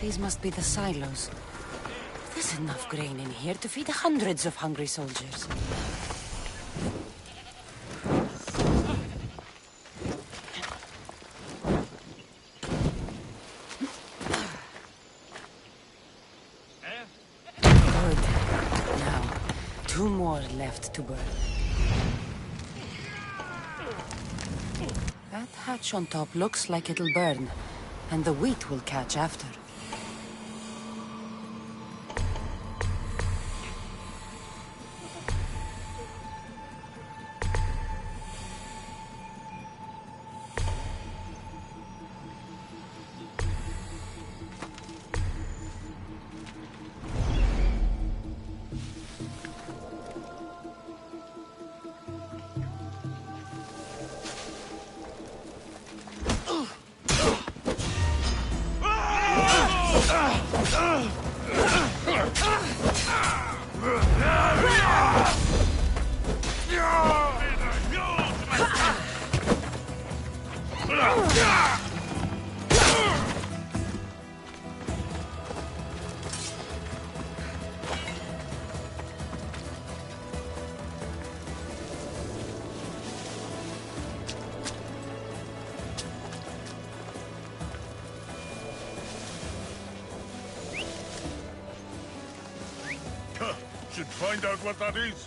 These must be the silos. There's enough grain in here to feed hundreds of hungry soldiers. Good. Now, 2 more left to burn. That hatch on top looks like it'll burn, and the wheat will catch after. Should find out what that is.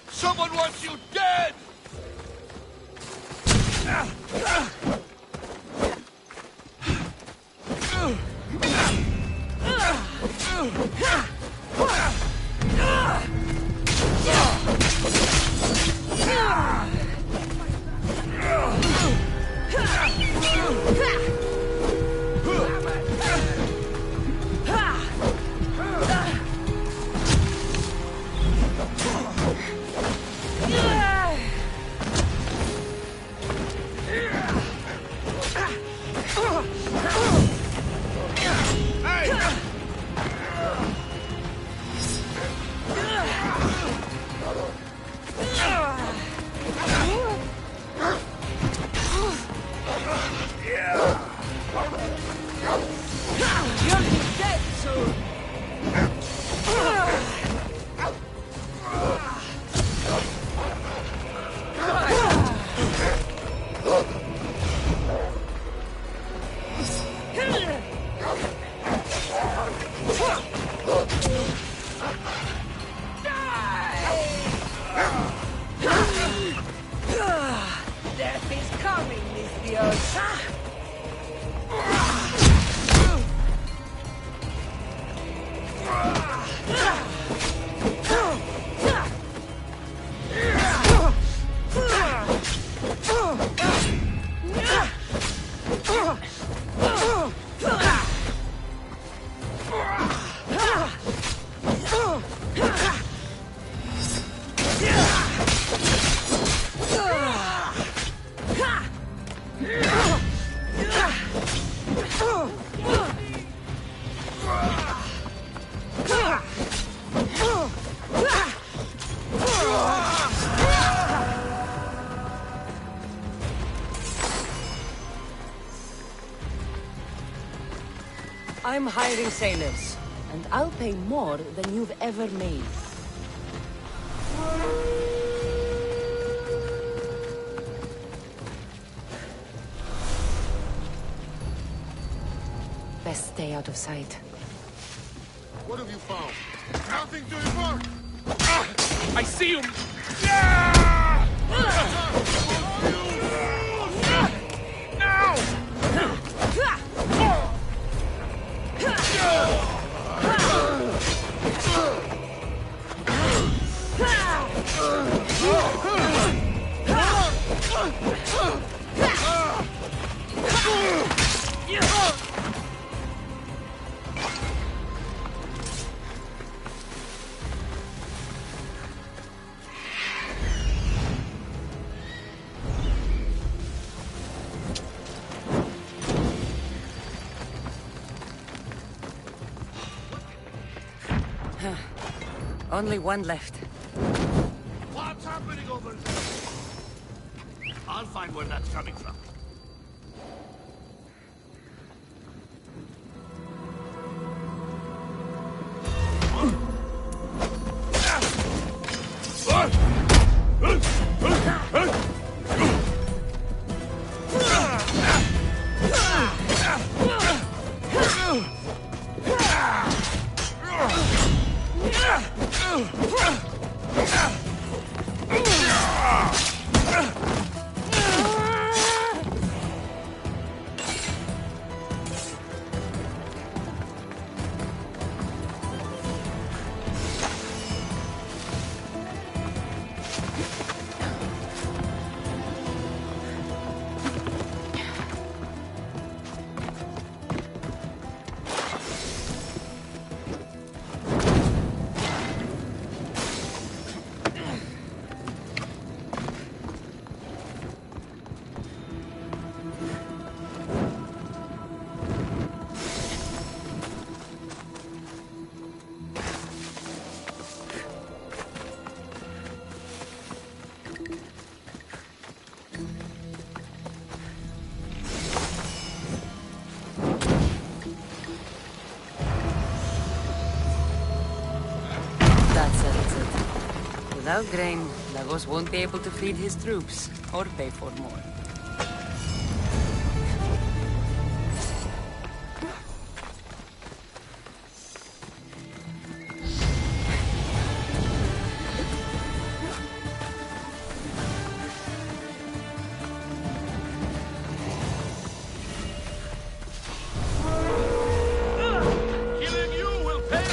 Someone wants you dead! warriors! I'm hiring sailors, and I'll pay more than you've ever made. Best stay out of sight. What have you found? Nothing to report! I see him! Only one left. What's happening over there? I'll find where that's coming from. Without grain, Lagos won't be able to feed his troops, or pay for more. Killing you will pay!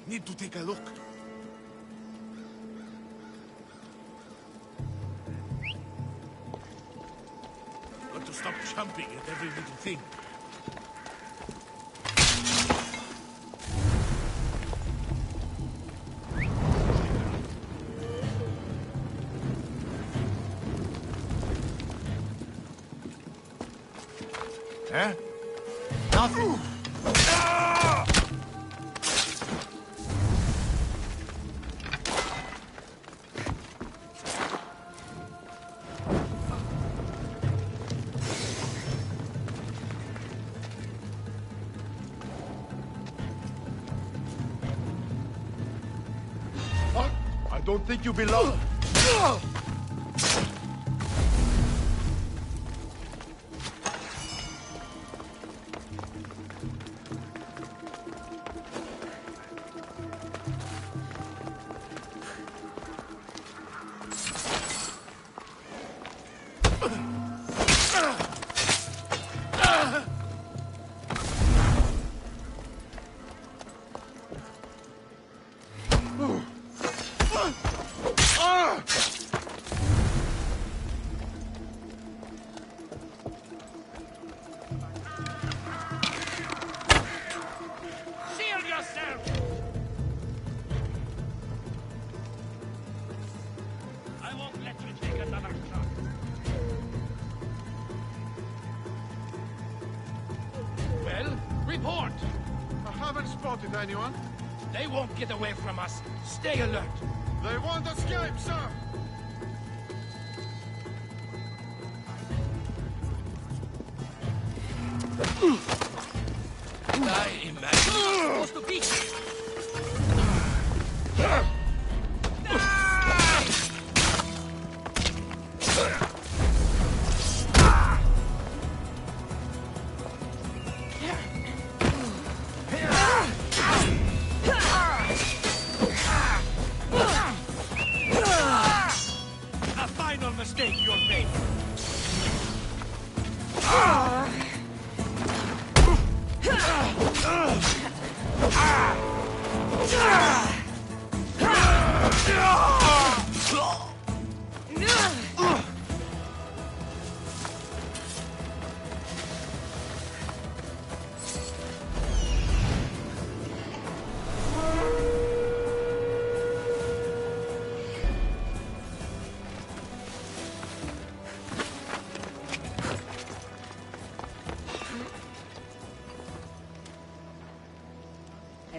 Need to take a look. Got to stop jumping at every little thing. Huh? Nothing. I don't think you belong. Shield yourself! I won't let you take another shot. Well, report! I haven't spotted anyone. They won't get away from us. Stay alert. They won't escape, sir. I imagine you're supposed to be. A final mistake you're making.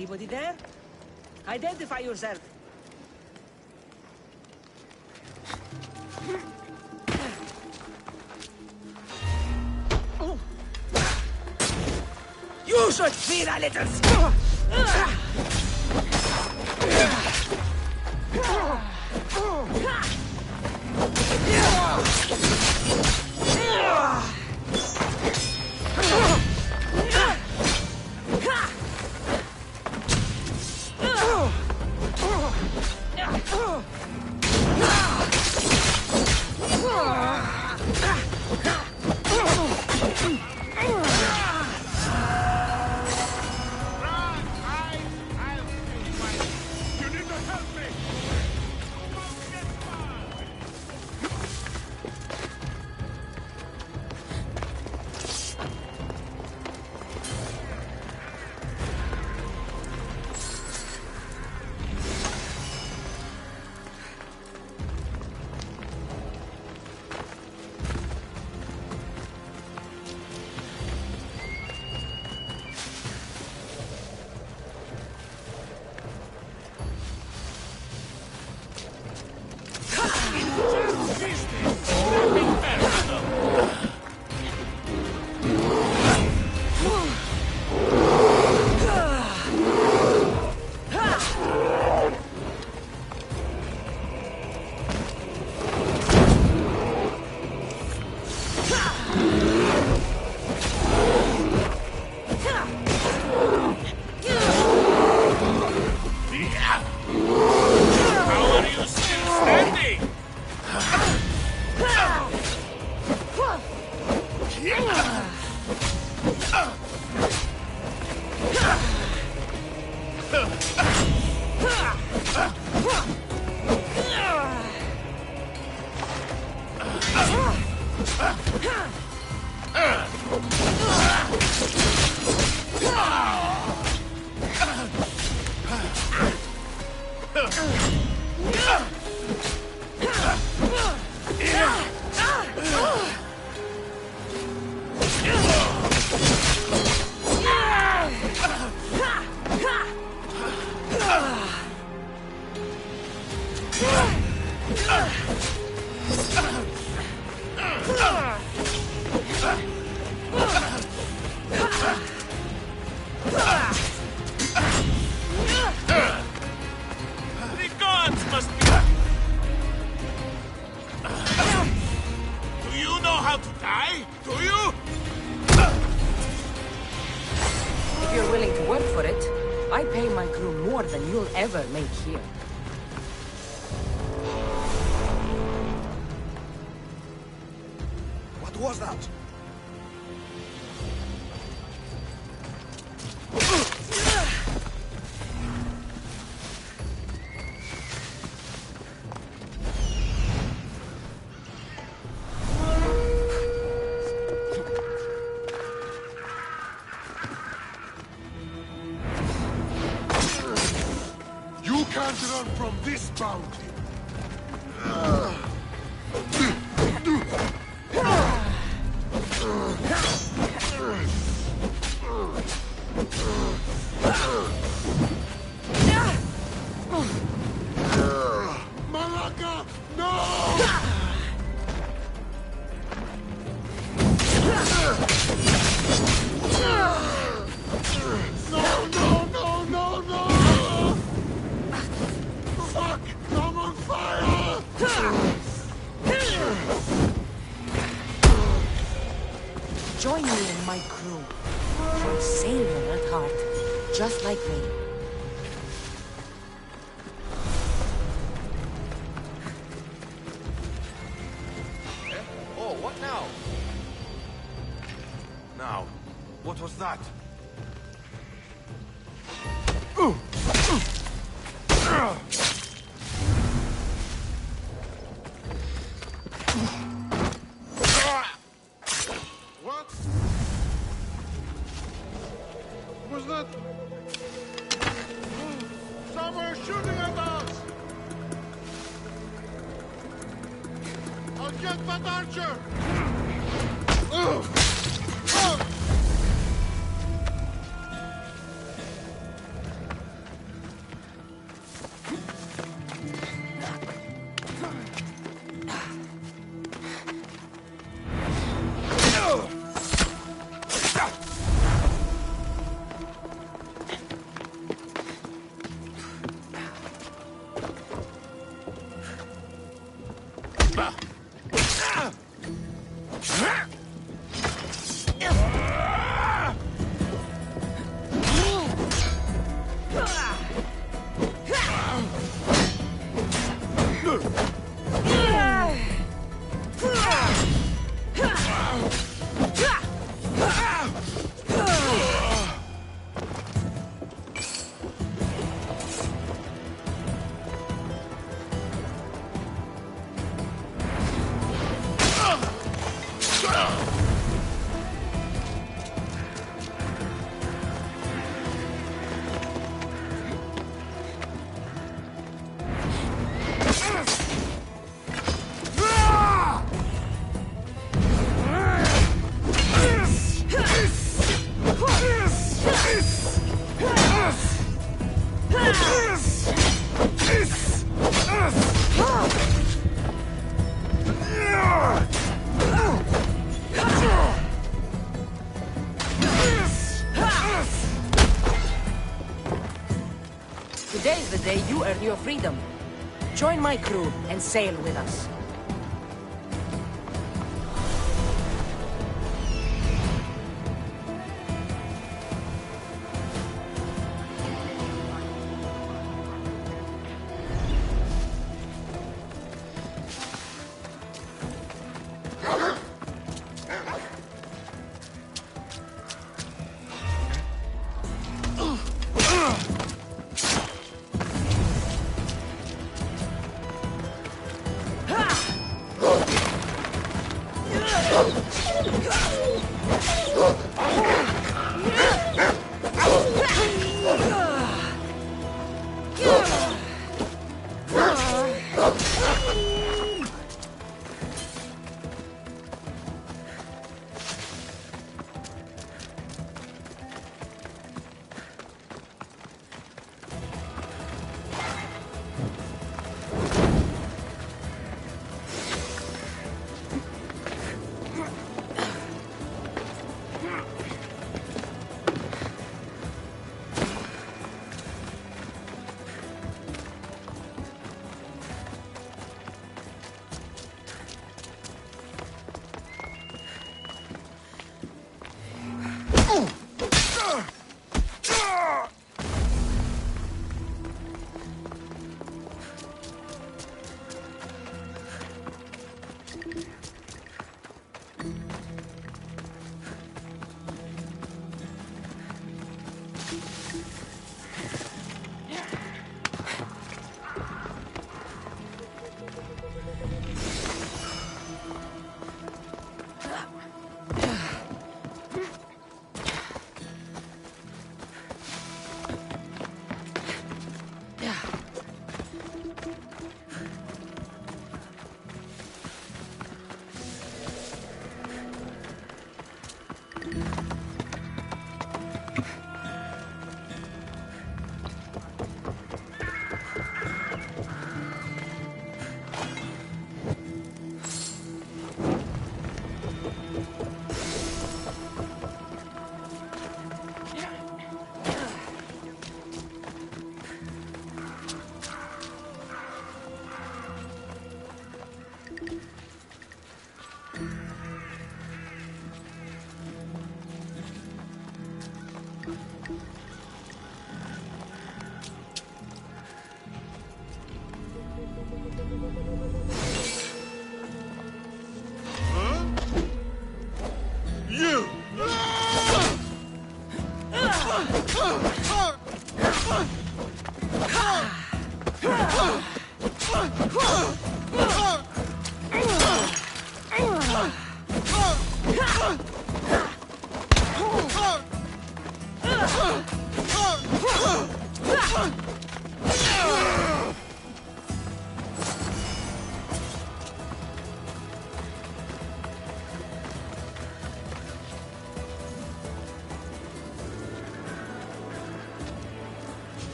Anybody there? Identify yourself. You should feel a little... Ever make here. What was that? Can't run from this bounty. Malaka, no! Join me in my crew. You're a sailor at heart, just like me. Oh, what now? Now, what was that? What? Was that? Someone shooting at us! I'll get that archer! Today's the day you earn your freedom. Join my crew and sail with us.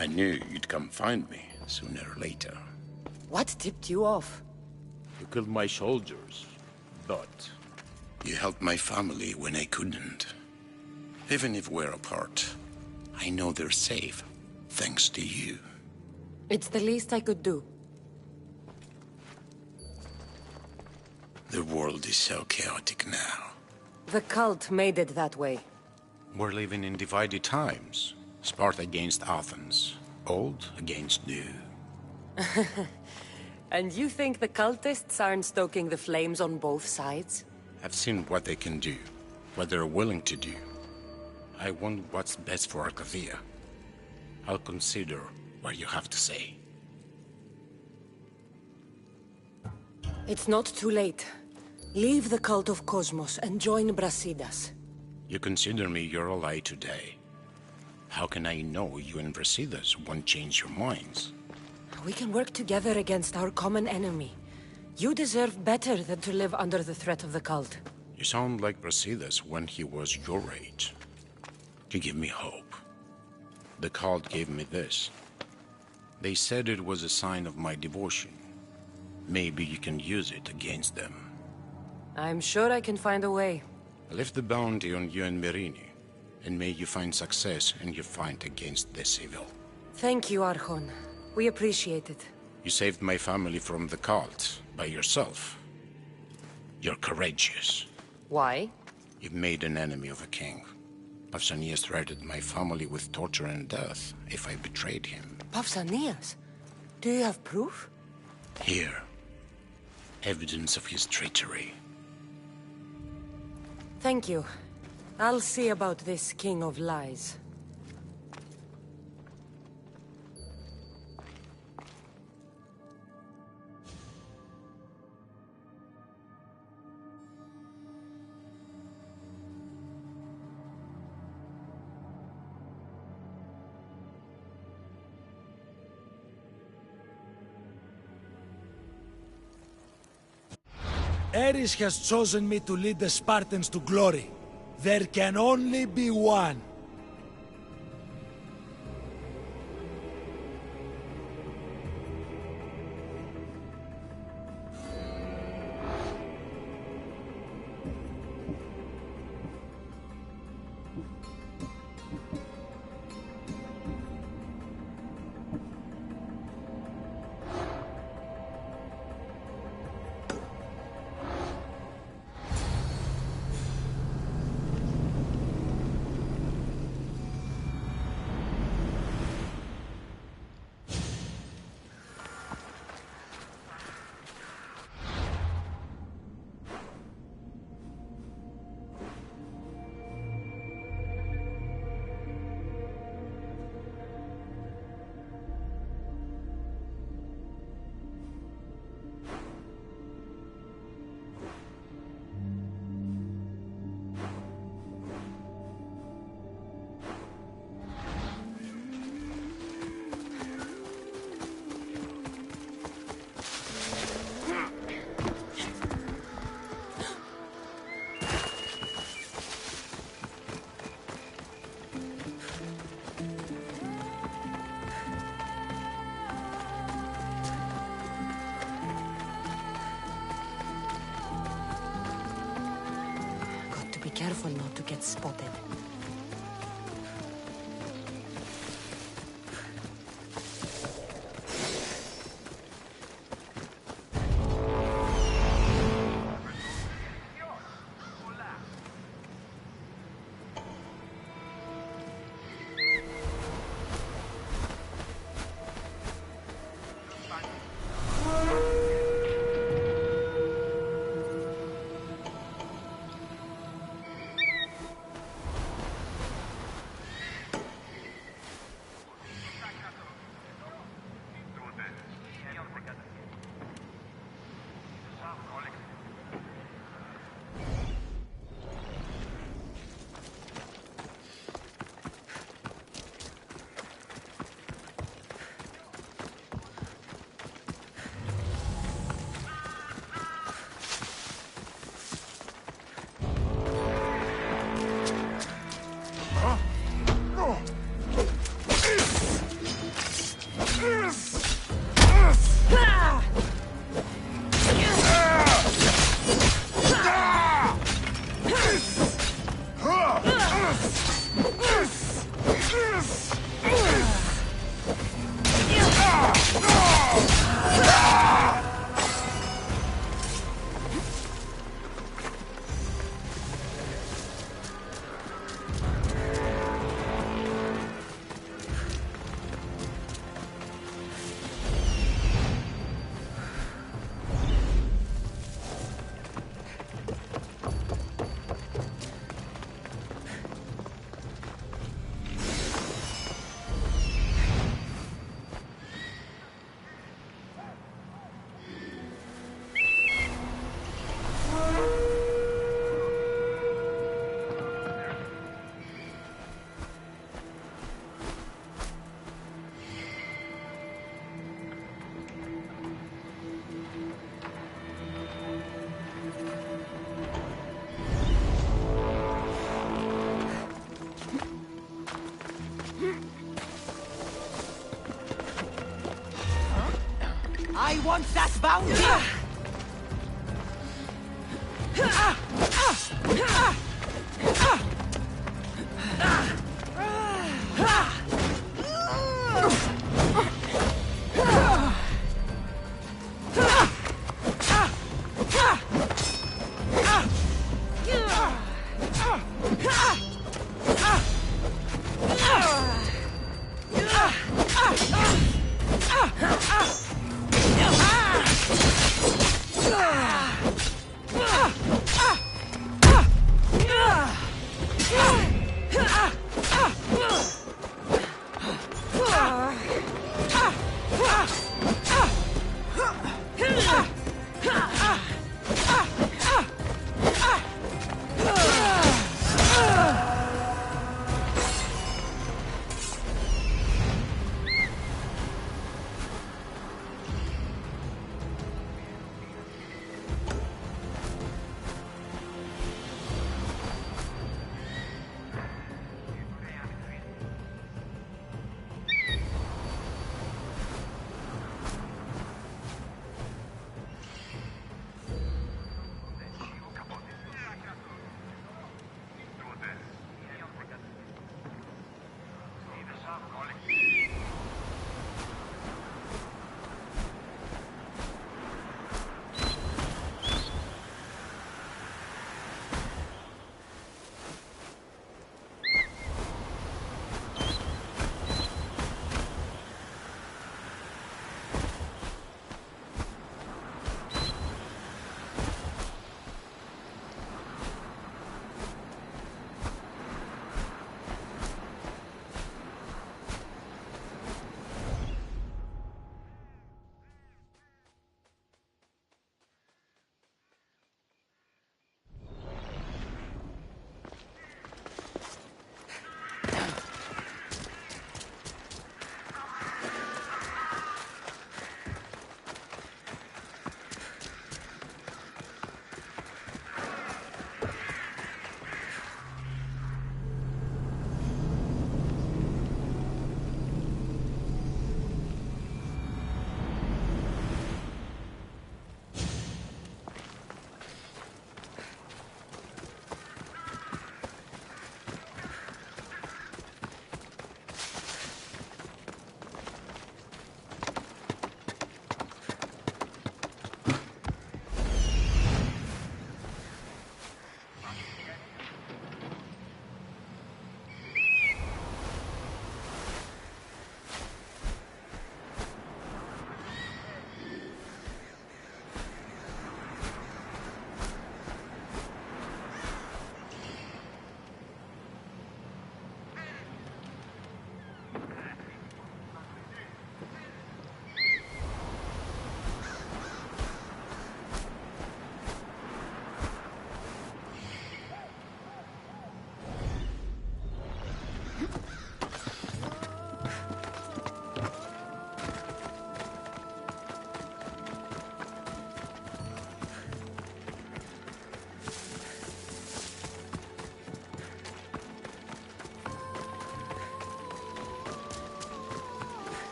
I knew you'd come find me, sooner or later. What tipped you off? You killed my soldiers, but... You helped my family when I couldn't. Even if we're apart, I know they're safe, thanks to you. It's the least I could do. The world is so chaotic now. The cult made it that way. We're living in divided times. Sparta against Athens. Old against new. And you think the cultists aren't stoking the flames on both sides? I've seen what they can do, what they're willing to do. I want what's best for Arcadia. I'll consider what you have to say. It's not too late. Leave the cult of Cosmos and join Brasidas. You consider me your ally today. How can I know you and Brasidas won't change your minds? We can work together against our common enemy. You deserve better than to live under the threat of the cult. You sound like Brasidas when he was your age. You give me hope. The cult gave me this. They said it was a sign of my devotion. Maybe you can use it against them. I'm sure I can find a way. I left the bounty on you and Merini, and may you find success in your fight against this evil. Thank you, Archon. We appreciate it. You saved my family from the cult by yourself. You're courageous. Why? You've made an enemy of a king. Pausanias threatened my family with torture and death if I betrayed him. Pausanias? Do you have proof? Here. Evidence of his treachery. Thank you. I'll see about this King of Lies. Ares has chosen me to lead the Spartans to glory. There can only be one. Be careful not to get spotted. I want that bounty!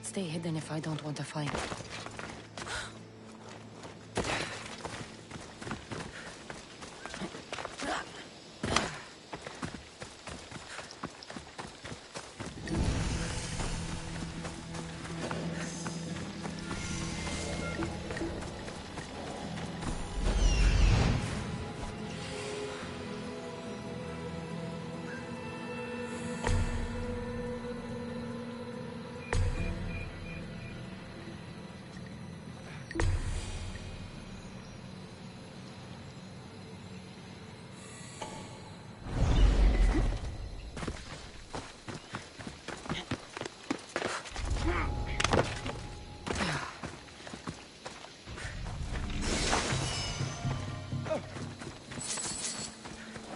Stay hidden if I don't want to fight.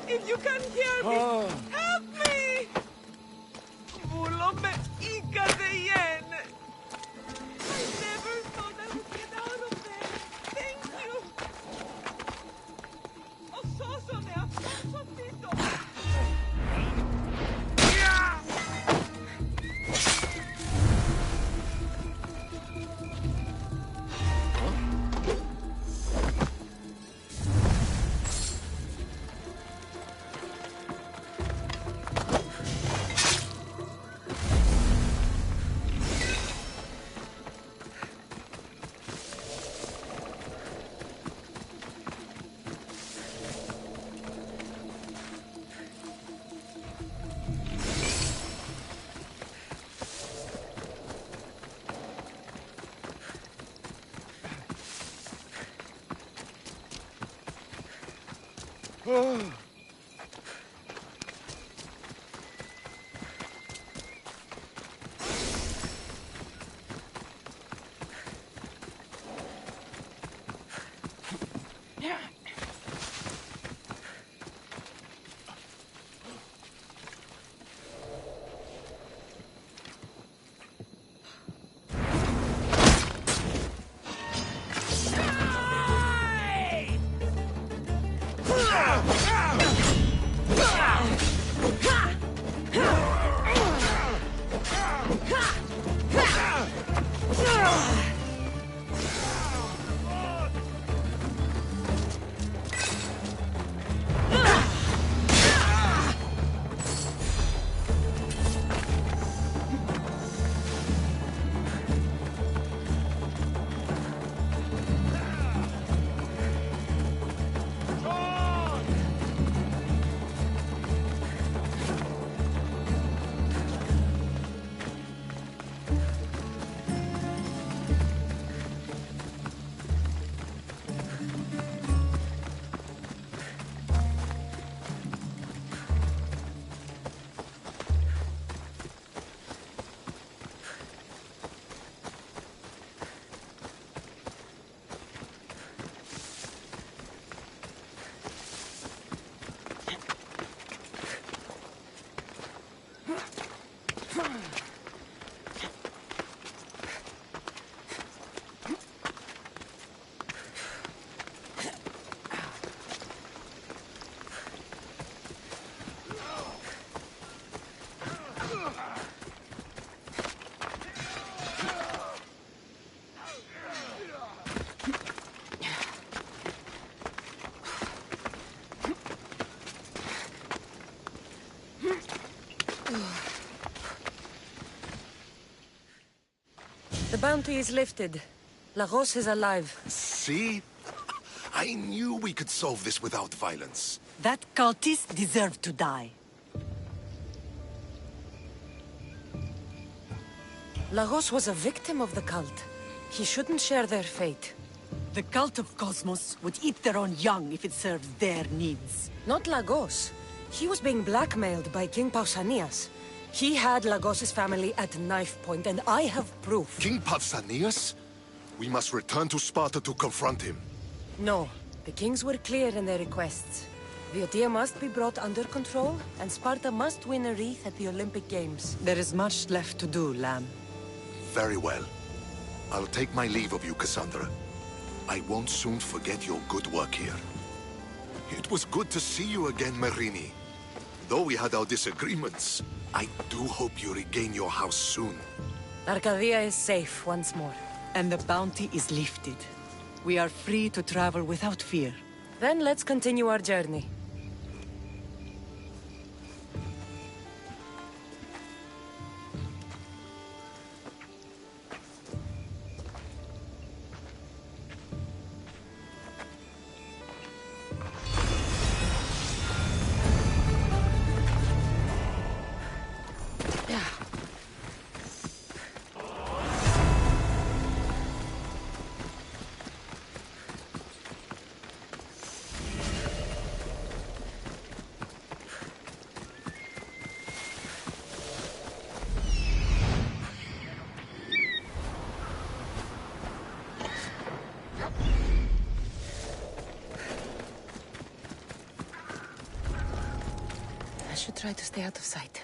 If you can hear me, help me! Bulome Ika de Yen. I never thought I would get out of there. Thank you. Ososo ne afosotito. The bounty is lifted. Lagos is alive. See? I knew we could solve this without violence. That cultist deserved to die. Lagos was a victim of the cult. He shouldn't share their fate. The cult of Cosmos would eat their own young if it serves their needs. Not Lagos. He was being blackmailed by King Pausanias. He had Lagos's family at knife point, and I have proof. King Pausanias? We must return to Sparta to confront him. No. The kings were clear in their requests. Viotia must be brought under control, and Sparta must win a wreath at the Olympic Games. There is much left to do, Lamb. Very well. I'll take my leave of you, Cassandra. I won't soon forget your good work here. It was good to see you again, Marini. Though we had our disagreements, I do hope you regain your house soon. Arcadia is safe once more. And the bounty is lifted. We are free to travel without fear. Then let's continue our journey. I should try to stay out of sight.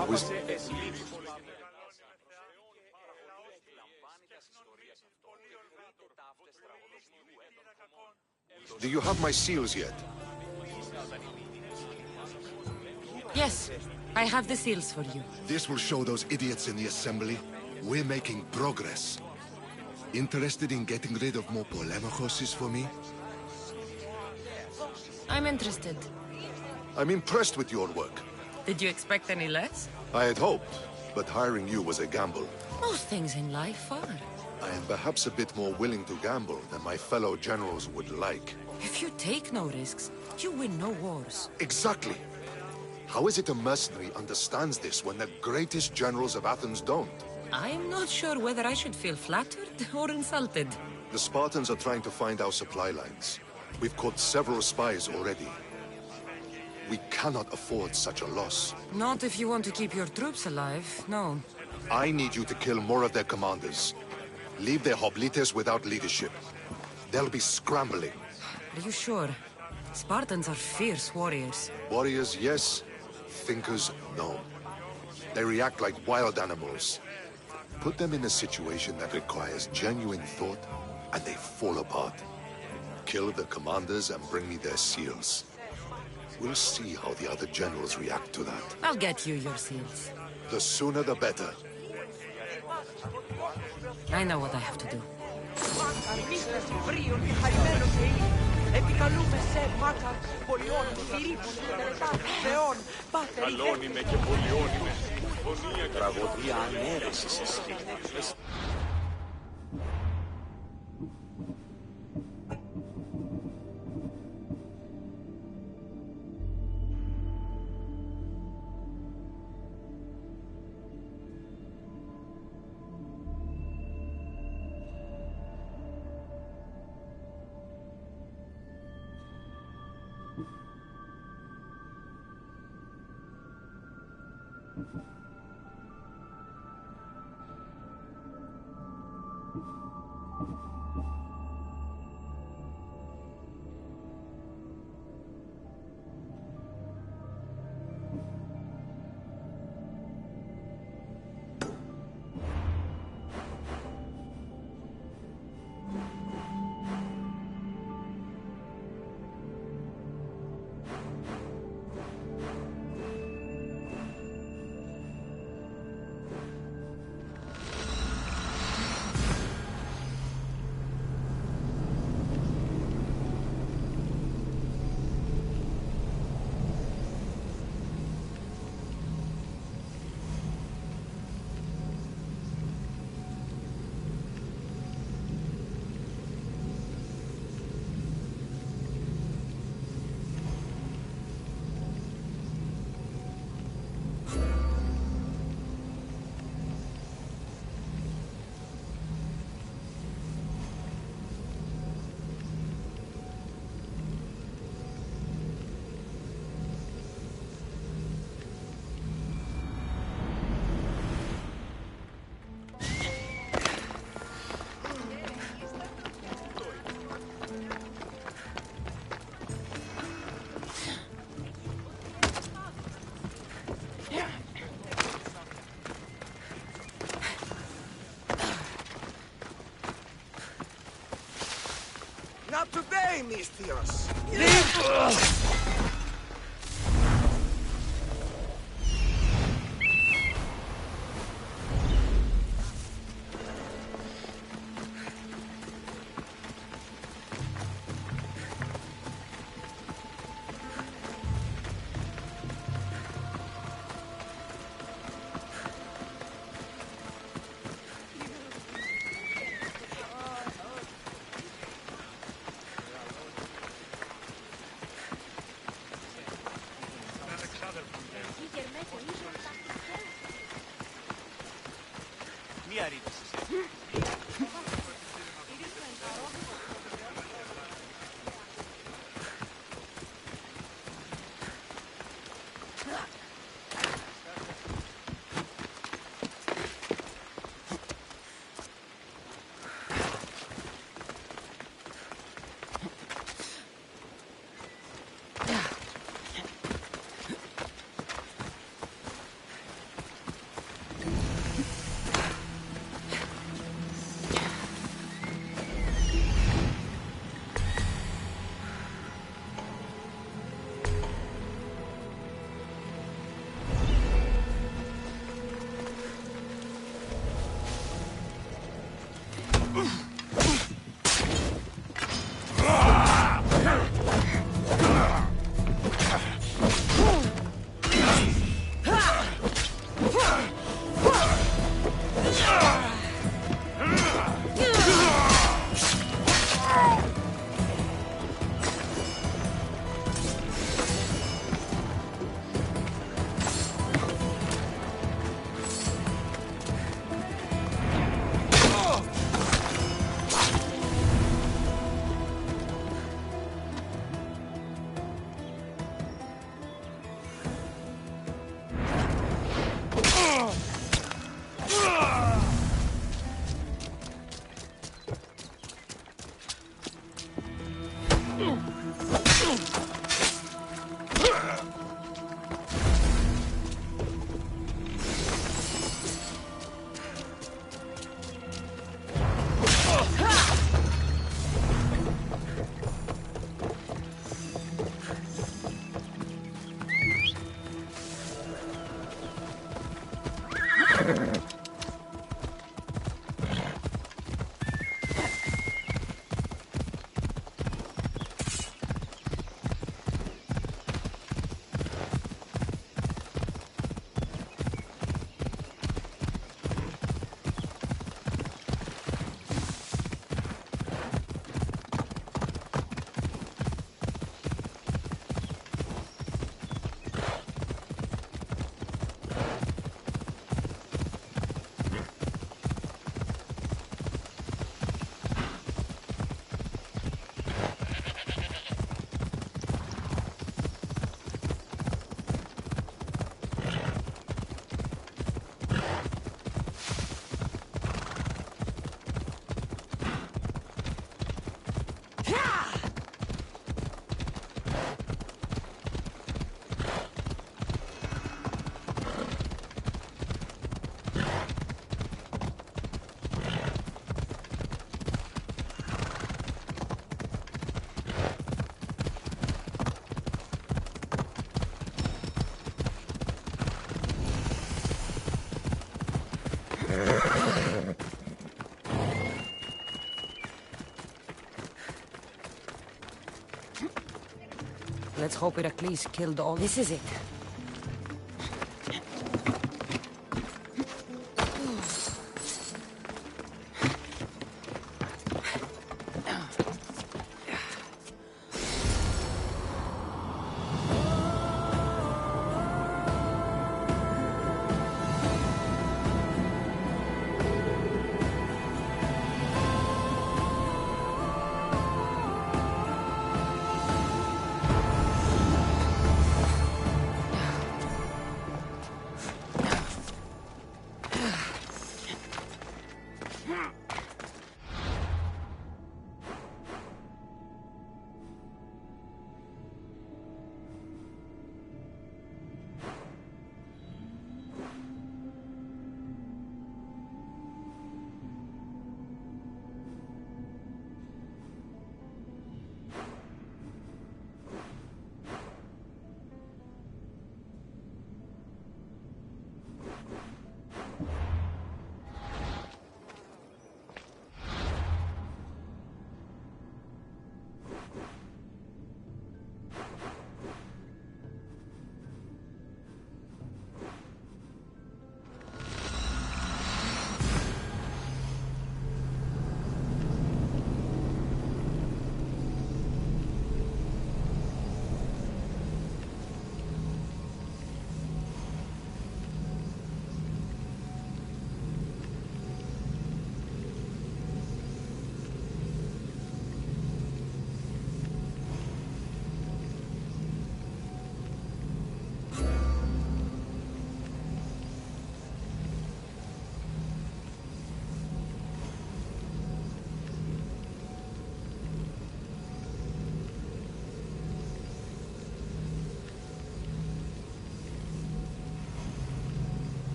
the wisdom. Do you have my seals yet? Yes, I have the seals for you. This will show those idiots in the assembly we're making progress. Interested in getting rid of more polemachoses for me? I'm interested. I'm impressed with your work. Did you expect any less? I had hoped, but hiring you was a gamble. Most things in life are. I am perhaps a bit more willing to gamble than my fellow generals would like. If you take no risks, you win no wars. Exactly. How is it a mercenary understands this when the greatest generals of Athens don't? I'm not sure whether I should feel flattered or insulted. The Spartans are trying to find our supply lines. We've caught several spies already. We cannot afford such a loss. Not if you want to keep your troops alive, no. I need you to kill more of their commanders. Leave their hoplites without leadership. They'll be scrambling. Are you sure? Spartans are fierce warriors. Warriors, yes. Thinkers, no. They react like wild animals. Put them in a situation that requires genuine thought, and they fall apart. Kill the commanders and bring me their seals. We'll see how the other generals react to that. I'll get you your seals. The sooner the better. I know what I have to do. Καλώνει και πολιώνει με. Φωνία και τραγωδία ανέρεσης εσύ. Not today, Mistios. Μία ρήτηση. Let's hope Heracles killed all. This is it.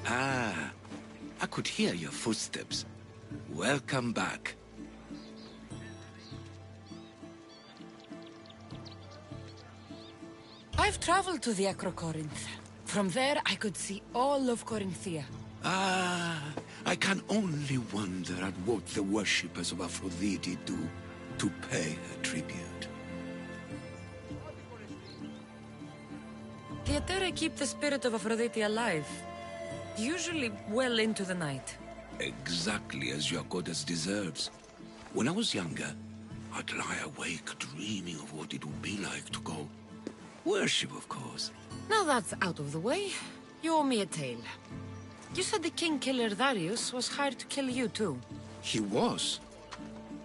Ah, I could hear your footsteps. Welcome back. I've traveled to the Acrocorinth. From there, I could see all of Corinthia. Ah, I can only wonder at what the worshippers of Aphrodite do to pay her tribute. The Aether keep the spirit of Aphrodite alive. Usually well into the night. Exactly as your goddess deserves. When I was younger, I'd lie awake dreaming of what it would be like to go. Worship, of course. Now that's out of the way, you owe me a tale. You said the king killer Darius was hired to kill you too. He was.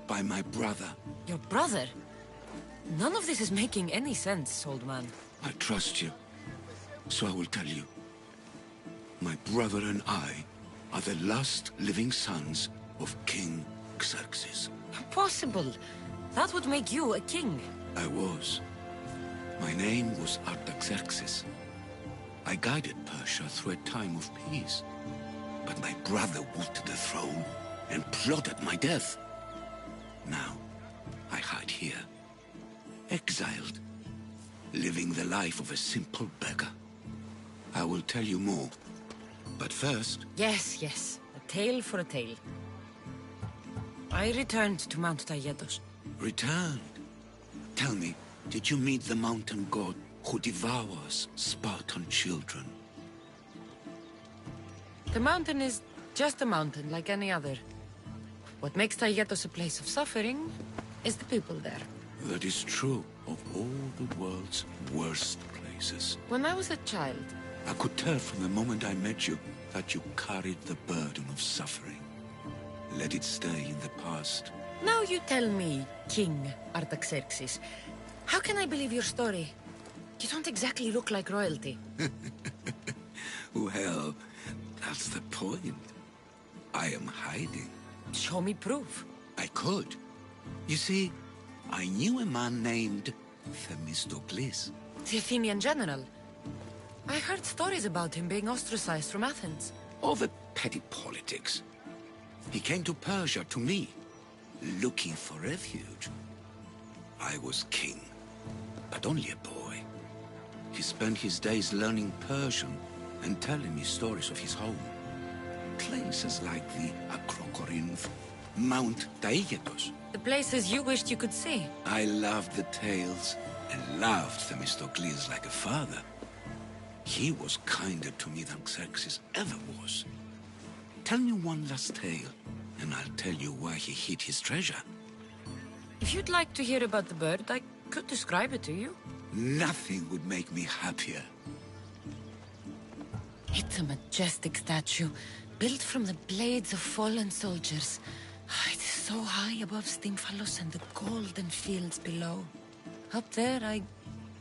By my brother. Your brother? None of this is making any sense, old man. I trust you. So I will tell you. My brother and I are the last living sons of King Xerxes. Impossible. That would make you a king. I was. My name was Artaxerxes. I guided Persia through a time of peace. But my brother wanted the throne and plotted my death. Now, I hide here, exiled, living the life of a simple beggar. I will tell you more, but first... Yes, yes. A tale for a tale. I returned to Mount Taygetos. Returned? Tell me, did you meet the mountain god who devours Spartan children? The mountain is just a mountain, like any other. What makes Taygetos a place of suffering is the people there. That is true of all the world's worst places. When I was a child... I could tell from the moment I met you that you carried the burden of suffering. Let it stay in the past. Now you tell me, King Artaxerxes, how can I believe your story? You don't exactly look like royalty. Well, that's the point. I am hiding. Show me proof. I could. You see, I knew a man named Themistocles. The Athenian general. I heard stories about him being ostracized from Athens. Over petty politics. He came to Persia, to me, looking for refuge. I was king, but only a boy. He spent his days learning Persian and telling me stories of his home. Places like the Acrocorinth, Mount Taygetos. The places you wished you could see. I loved the tales and loved Themistocles like a father. He was kinder to me than Xerxes ever was. Tell me one last tale, and I'll tell you where he hid his treasure. If you'd like to hear about the bird, I could describe it to you. Nothing would make me happier. It's a majestic statue, built from the blades of fallen soldiers. It is so high above Stymphalos and the golden fields below. Up there, I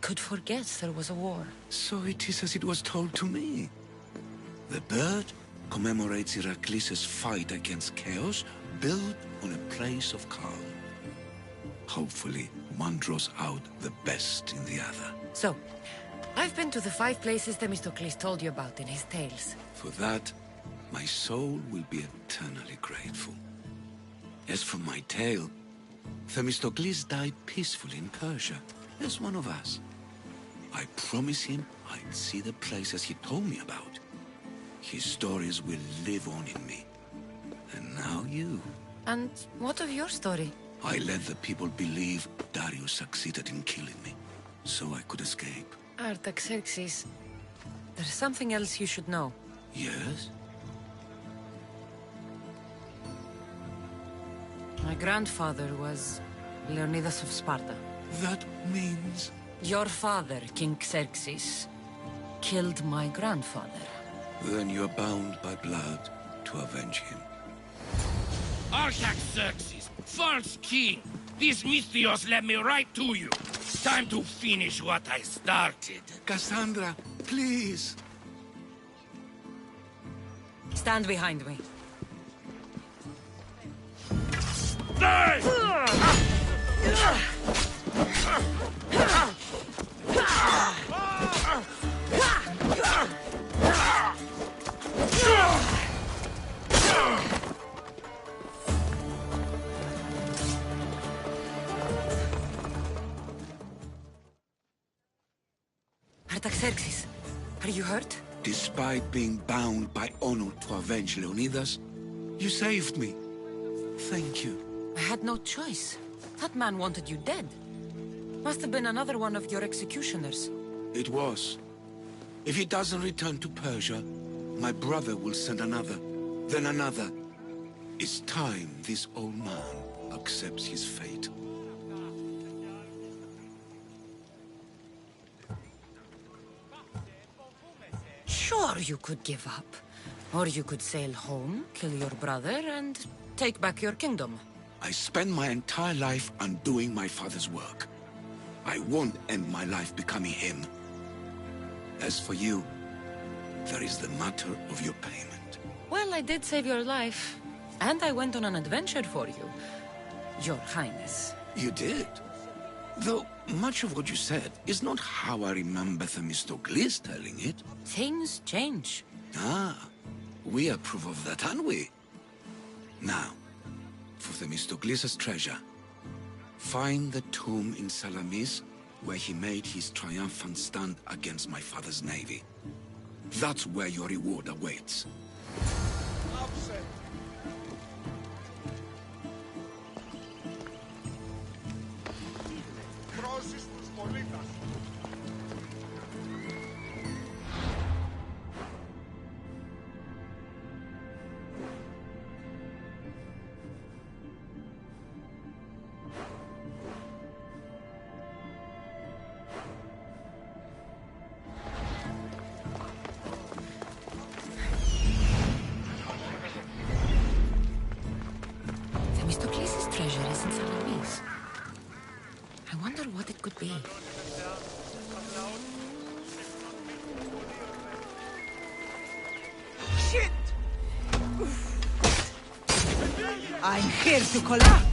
could forget there was a war. So it is as it was told to me. The bird commemorates Heracles' fight against chaos, built on a place of calm. Hopefully, one draws out the best in the other. So, I've been to the 5 places Themistocles told you about in his tales. For that, my soul will be eternally grateful. As for my tale, Themistocles died peacefully in Persia, as one of us. I promised him I'd see the places he told me about. His stories will live on in me. And now you. And what of your story? I let the people believe Darius succeeded in killing me, so I could escape. Artaxerxes, there's something else you should know. Yes? My grandfather was Leonidas of Sparta. That means... Your father, King Xerxes, killed my grandfather. Then you're bound by blood to avenge him. Artaxerxes, false king! These Mythios led me right to you. Time to finish what I started. Cassandra, please! Stand behind me. Die! Artaxerxes, are you hurt? Despite being bound by honor to avenge Leonidas, you saved me. Thank you. I had no choice. That man wanted you dead. Must have been another one of your executioners. It was. If he doesn't return to Persia, my brother will send another, then another. It's time this old man accepts his fate. Sure, you could give up. Or you could sail home, kill your brother, and take back your kingdom. I spent my entire life undoing my father's work. I won't end my life becoming him. As for you, there is the matter of your payment. Well, I did save your life. And I went on an adventure for you, Your Highness. You did? Though much of what you said is not how I remember Themistocles telling it. Things change. Ah, we approve of that, aren't we? Now, for Themistocles' treasure, find the tomb in Salamis where he made his triumphant stand against my father's navy. That's where your reward awaits. Themistocles' treasure is in Salamis. I wonder what it could be. Shit! I'm here to collect.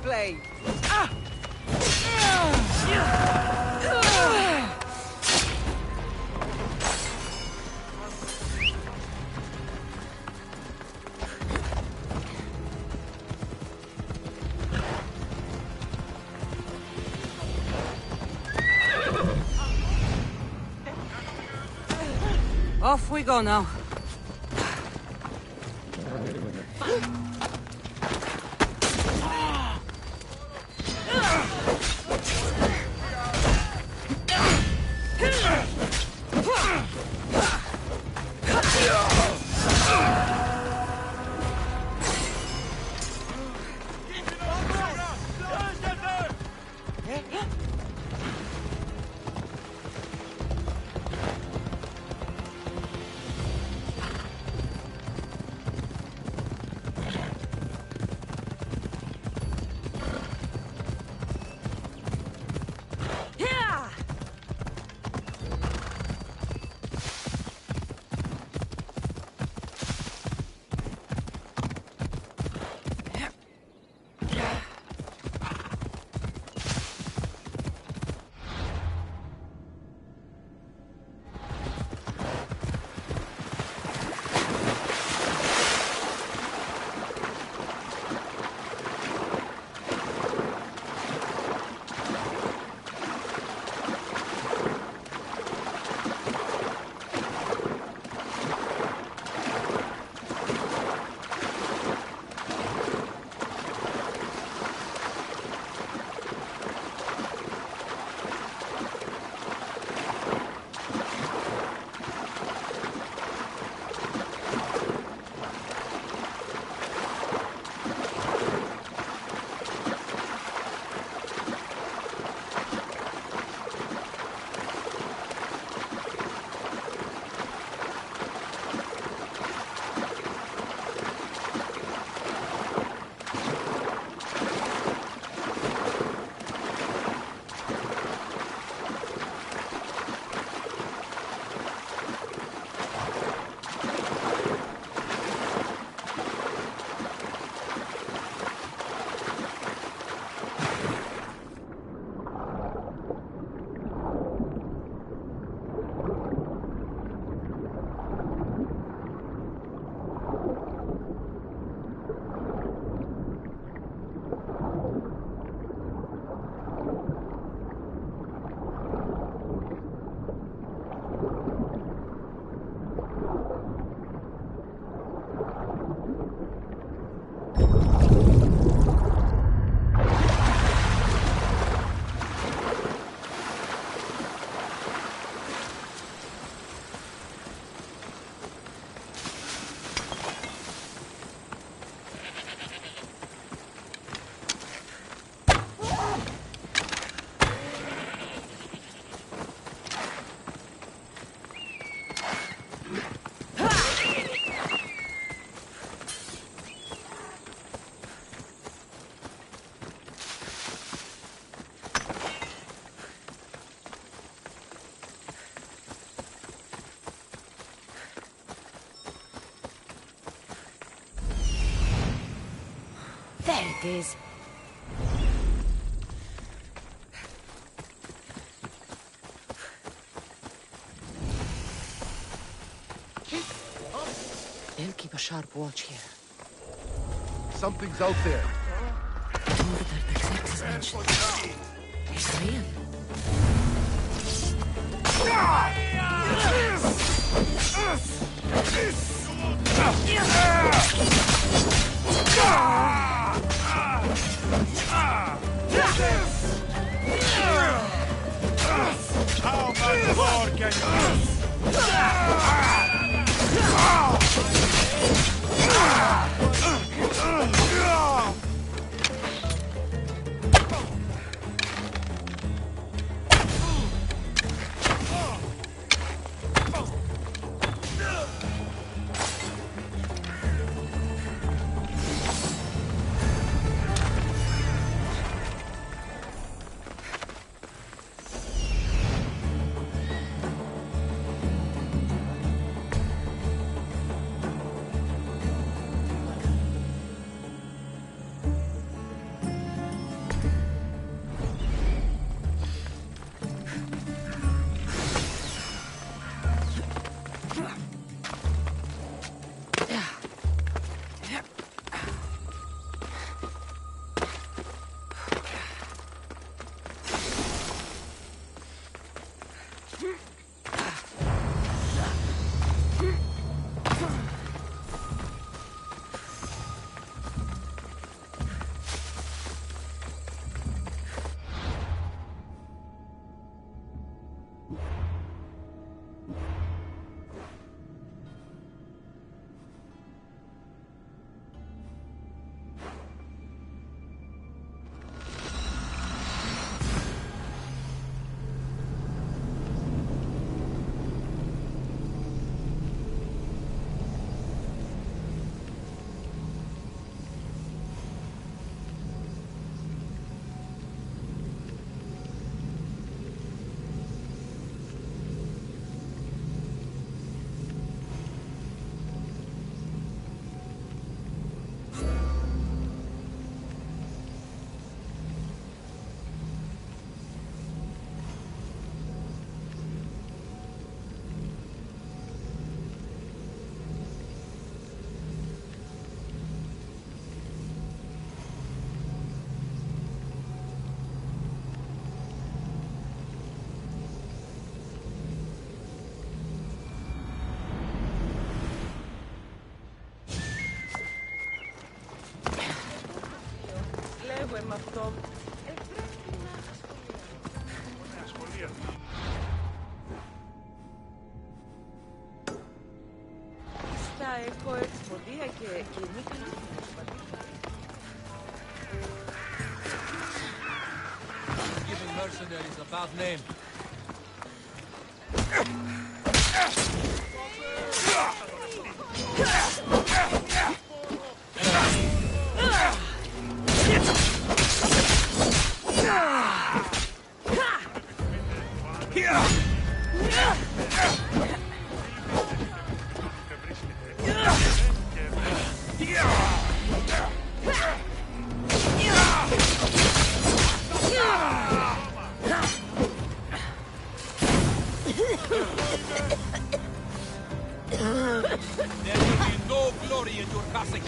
play. Off we go now. There it is. They'll keep a sharp watch here. Something's out there. All that Artaxerxes mentioned is real. How much more can Tom. Στα έχω εξποντία και είναι καλή. Giving mercenaries a bad name. There will be no glory in your passing.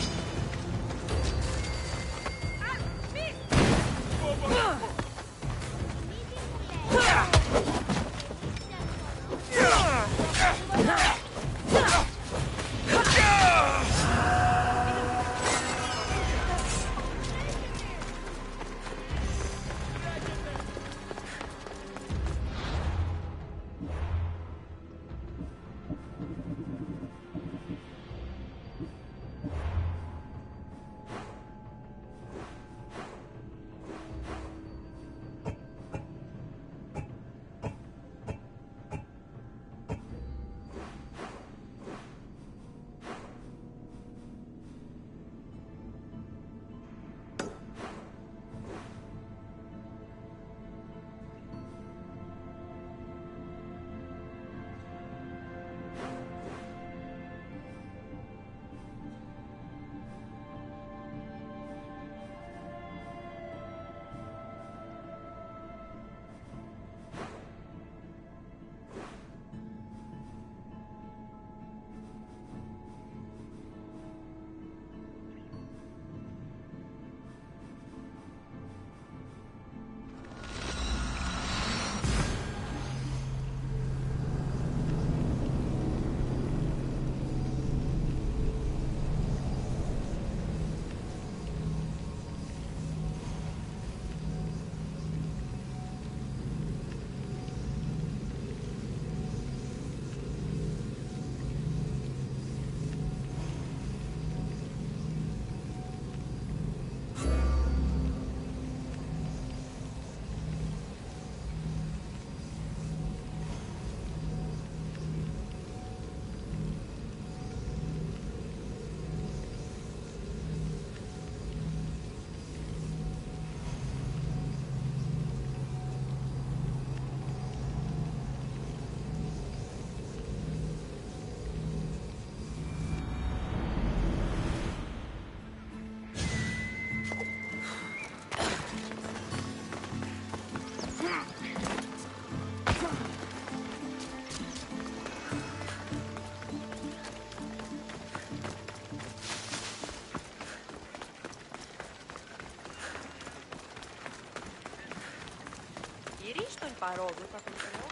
Στον παρόδο θα πενθενώ.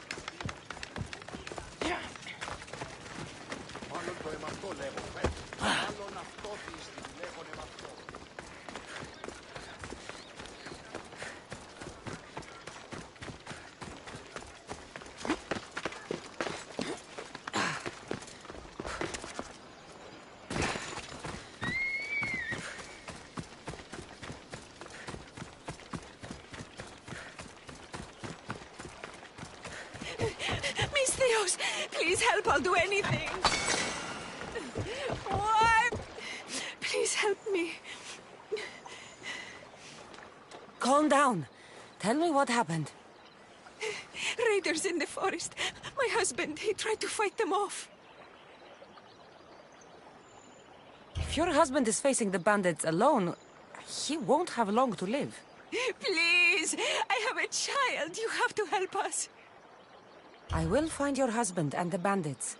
Μάλλον το εμαυτό λέγω, μάλλον αυτό τη λέγον εμαυτό. Please help, I'll do anything. What? Please help me. Calm down. Tell me what happened. Raiders in the forest. My husband, he tried to fight them off. If your husband is facing the bandits alone, he won't have long to live. Please, I have a child. You have to help us. I will find your husband and the bandits.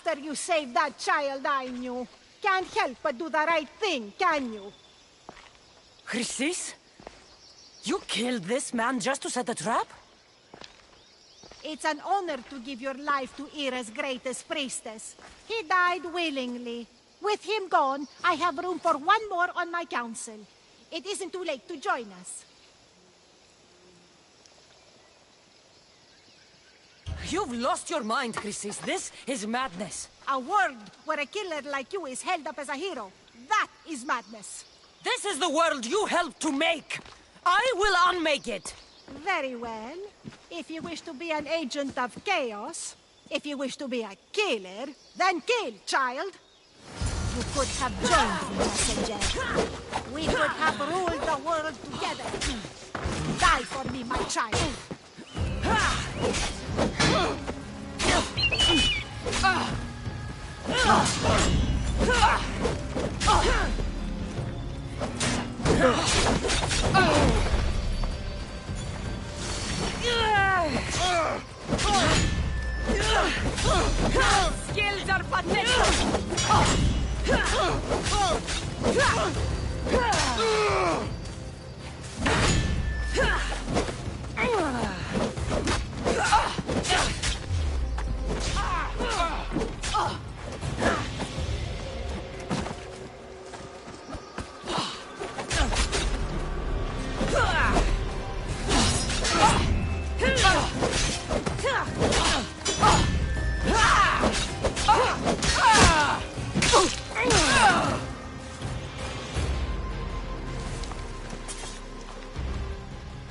After you saved that child I knew. Can't help but do the right thing, can you? Chrysis? You killed this man just to set a trap? It's an honor to give your life to Ira's greatest priestess. He died willingly. With him gone, I have room for one more on my council. It isn't too late to join us. You've lost your mind, Chrysis. This is madness. A world where a killer like you is held up as a hero. That is madness. This is the world you helped to make. I will unmake it. Very well. If you wish to be an agent of chaos, if you wish to be a killer, then kill, child. You could have joined me, messenger. We could have ruled the world together. Die for me, my child. Skills are pathetic.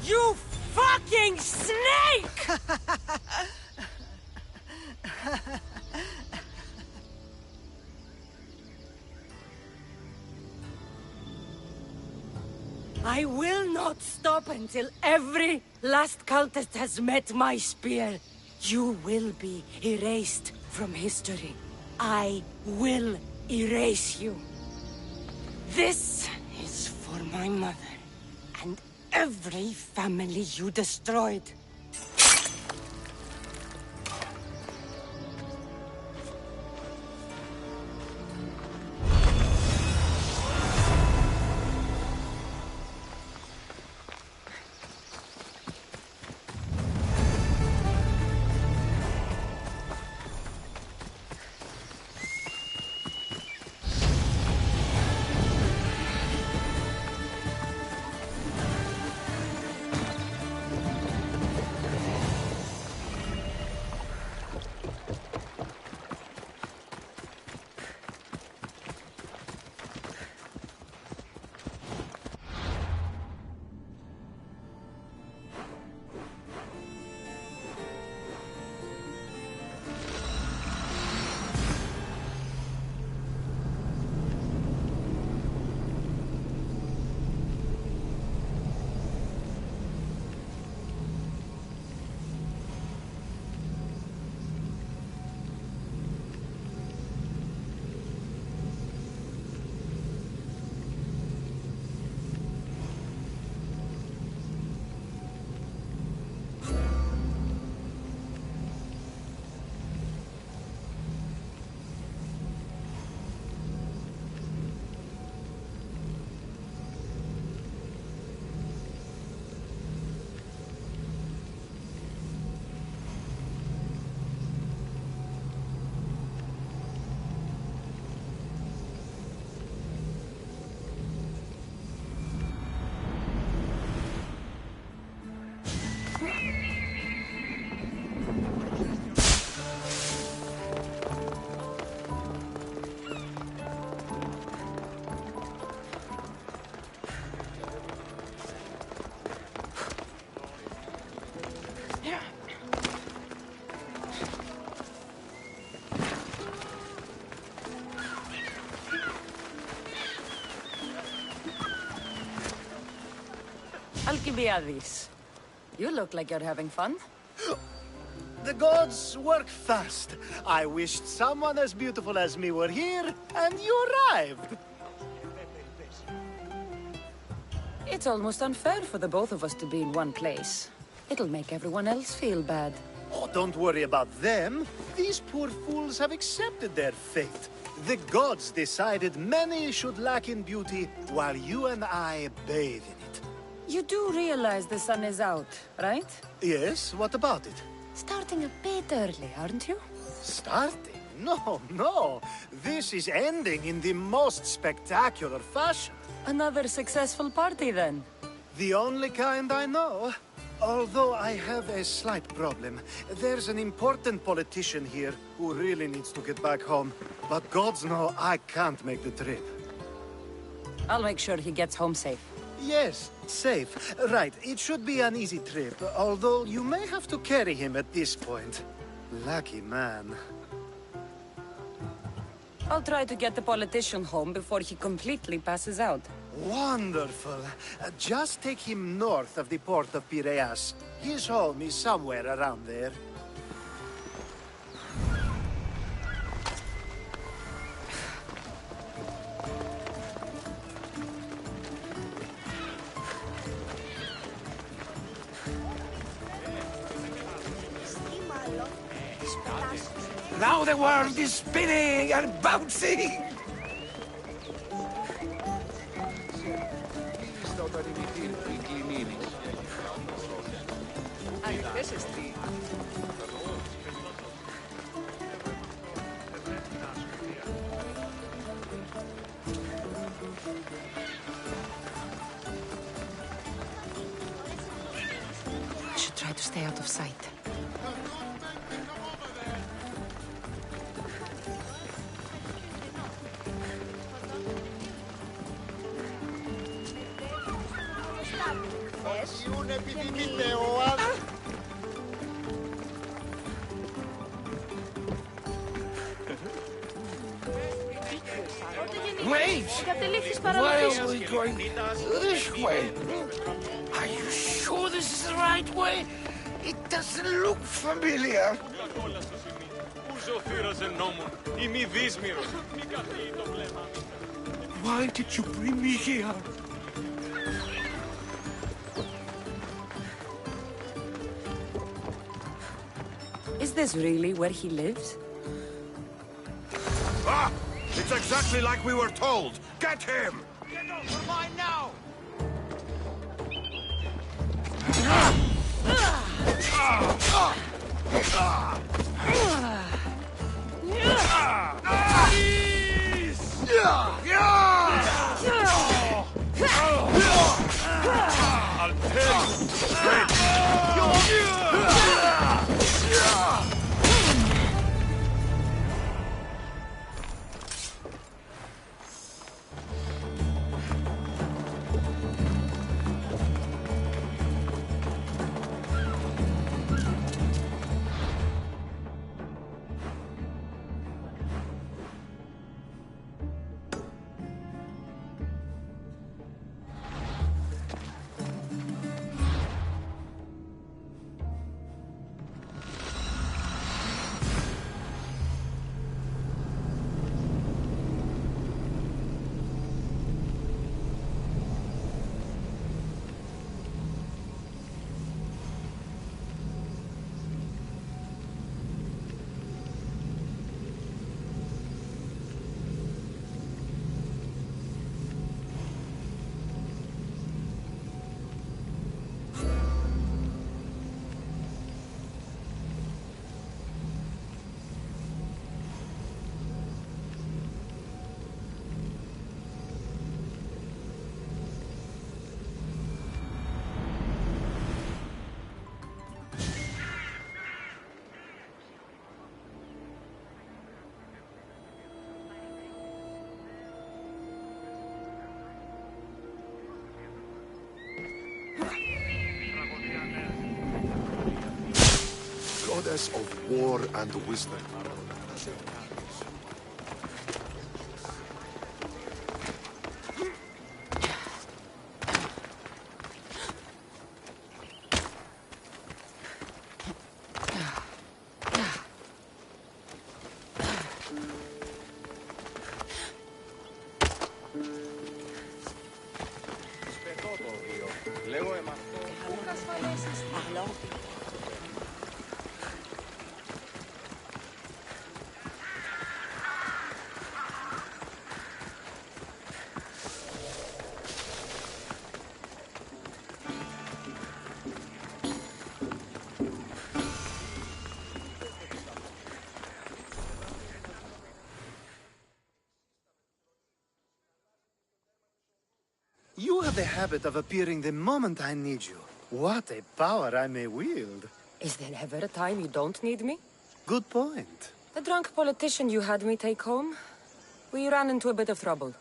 You fucking snake! I will not stop until every last cultist has met my spear. You will be erased from history. I will erase you. This is for my mother and every family you destroyed. Alcibiades, you look like you're having fun. The gods work fast. I wished someone as beautiful as me were here, and you arrived. It's almost unfair for the both of us to be in one place. It'll make everyone else feel bad. Oh, don't worry about them. These poor fools have accepted their fate. The gods decided many should lack in beauty, while you and I bathe in it. You do realize the sun is out, right? Yes, what about it? Starting a bit early, aren't you? Starting? No, no. This is ending in the most spectacular fashion. Another successful party, then. The only kind I know. Although I have a slight problem. There's an important politician here who really needs to get back home. But gods know I can't make the trip. I'll make sure he gets home safe. Yes, safe. Right, it should be an easy trip, although you may have to carry him at this point. Lucky man. I'll try to get the politician home before he completely passes out. Wonderful. Just take him north of the port of Piraeus. His home is somewhere around there. Now the world is spinning and bouncing! I should try to stay out of sight. Wait! Why are we going this way? Are you sure this is the right way? It doesn't look familiar. Why did you bring me here? Is this really where he lives? Ah! It's exactly like we were told! Get him! Get over mine now! I'll tell you! Goddess of war and wisdom. You have the habit of appearing the moment I need you. What a power I may wield. Is there ever a time you don't need me? Good point. The drunk politician you had me take home? We ran into a bit of trouble.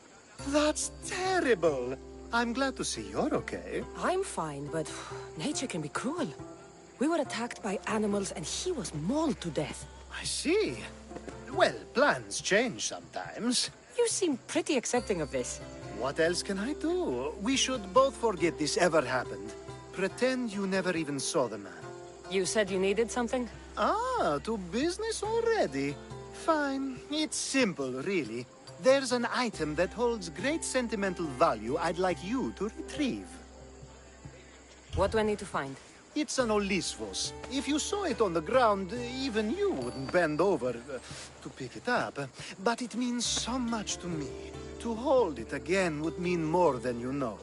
That's terrible. I'm glad to see you're okay. I'm fine, but nature can be cruel. We were attacked by animals and he was mauled to death. I see. Well, plans change sometimes. You seem pretty accepting of this. What else can I do? We should both forget this ever happened. Pretend you never even saw the man. You said you needed something? Ah, to business already? Fine. It's simple, really. There's an item that holds great sentimental value I'd like you to retrieve. What do I need to find? It's an Olisvos. If you saw it on the ground, even you wouldn't bend over to pick it up. But it means so much to me. To hold it again would mean more than you know.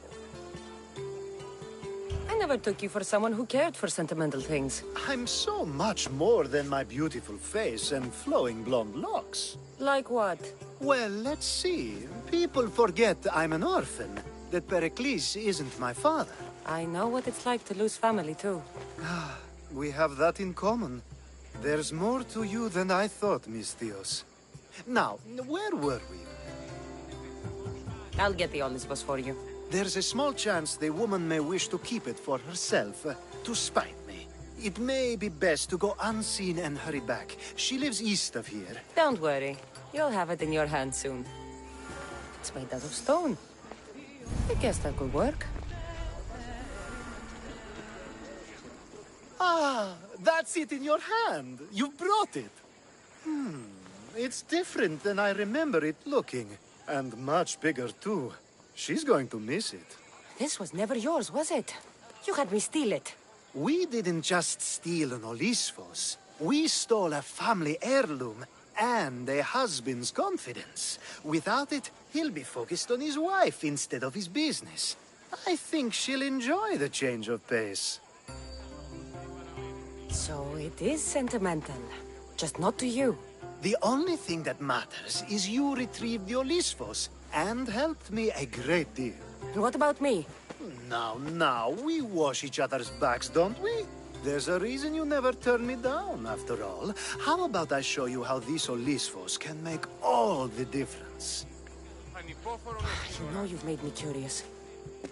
I never took you for someone who cared for sentimental things. I'm so much more than my beautiful face and flowing blonde locks. Like what? Well, let's see. People forget I'm an orphan, that Pericles isn't my father. I know what it's like to lose family, too. We have that in common. There's more to you than I thought, Miss Theos. Now, where were we? I'll get the Olympus for you. There's a small chance the woman may wish to keep it for herself, to spite me. It may be best to go unseen and hurry back. She lives east of here. Don't worry. You'll have it in your hand soon. It's made out of stone. I guess that could work. Ah, that's it in your hand. You brought it. It's different than I remember it looking. And much bigger, too. She's going to miss it. This was never yours, was it? You had me steal it. We didn't just steal an Olisvos. We stole a family heirloom and a husband's confidence. Without it, he'll be focused on his wife instead of his business. I think she'll enjoy the change of pace. So it is sentimental. Just not to you. The only thing that matters is you retrieved the Olisvos and helped me a great deal. And what about me? Now, we wash each other's backs, don't we? There's a reason you never turn me down, after all. How about I show you how these Olisvos can make all the difference? You know you've made me curious.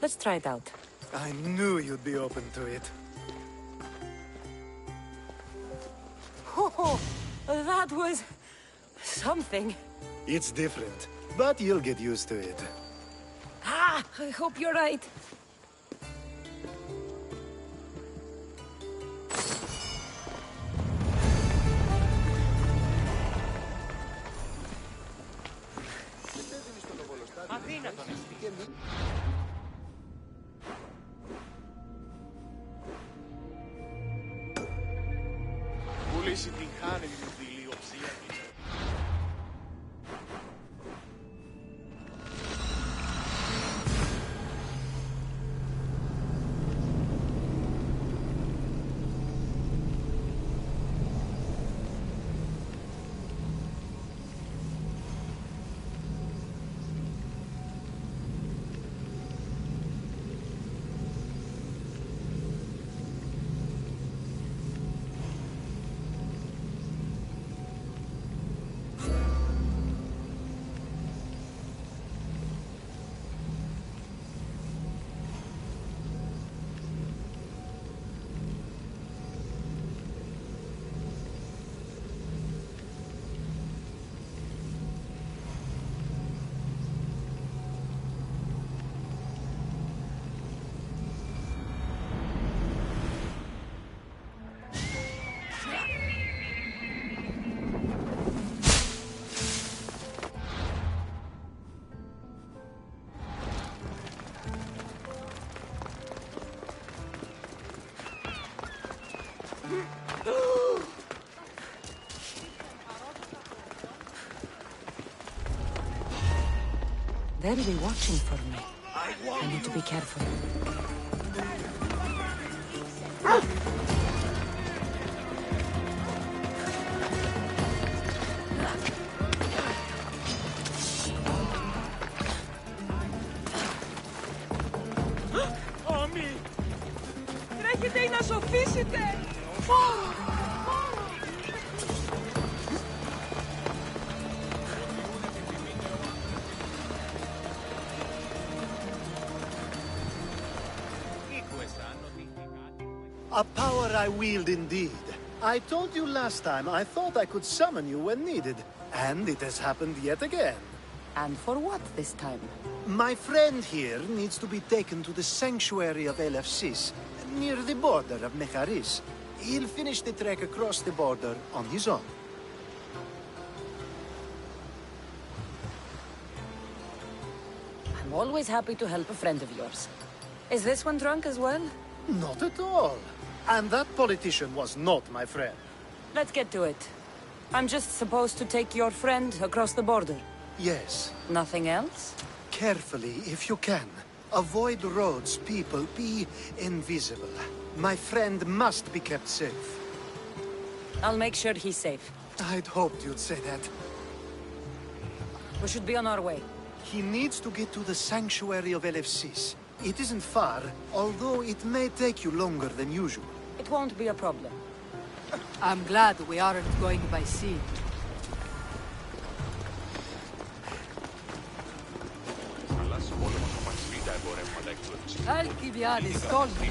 Let's try it out. I knew you'd be open to it. Oh, that was... something. It's different, but you'll get used to it. I hope you're right. Πούληση την χάνει την φιλιοψία της. They'll be watching for me. I need to be careful. Μπορείτε ή να σοφίσετε! Φόρο! A power I wield indeed. I told you last time I thought I could summon you when needed. And it has happened yet again. And for what this time? My friend here needs to be taken to the sanctuary of Elefsis, near the border of Mecharis. He'll finish the trek across the border on his own. I'm always happy to help a friend of yours. Is this one drunk as well? Not at all. And that politician was not my friend. Let's get to it. I'm just supposed to take your friend across the border. Yes. Nothing else? Carefully, if you can. Avoid roads, people. Be invisible. My friend must be kept safe. I'll make sure he's safe. I'd hoped you'd say that. We should be on our way. He needs to get to the sanctuary of Elefsis. It isn't far, although it may take you longer than usual. It won't be a problem. I'm glad we aren't going by sea. Alcibiades told me.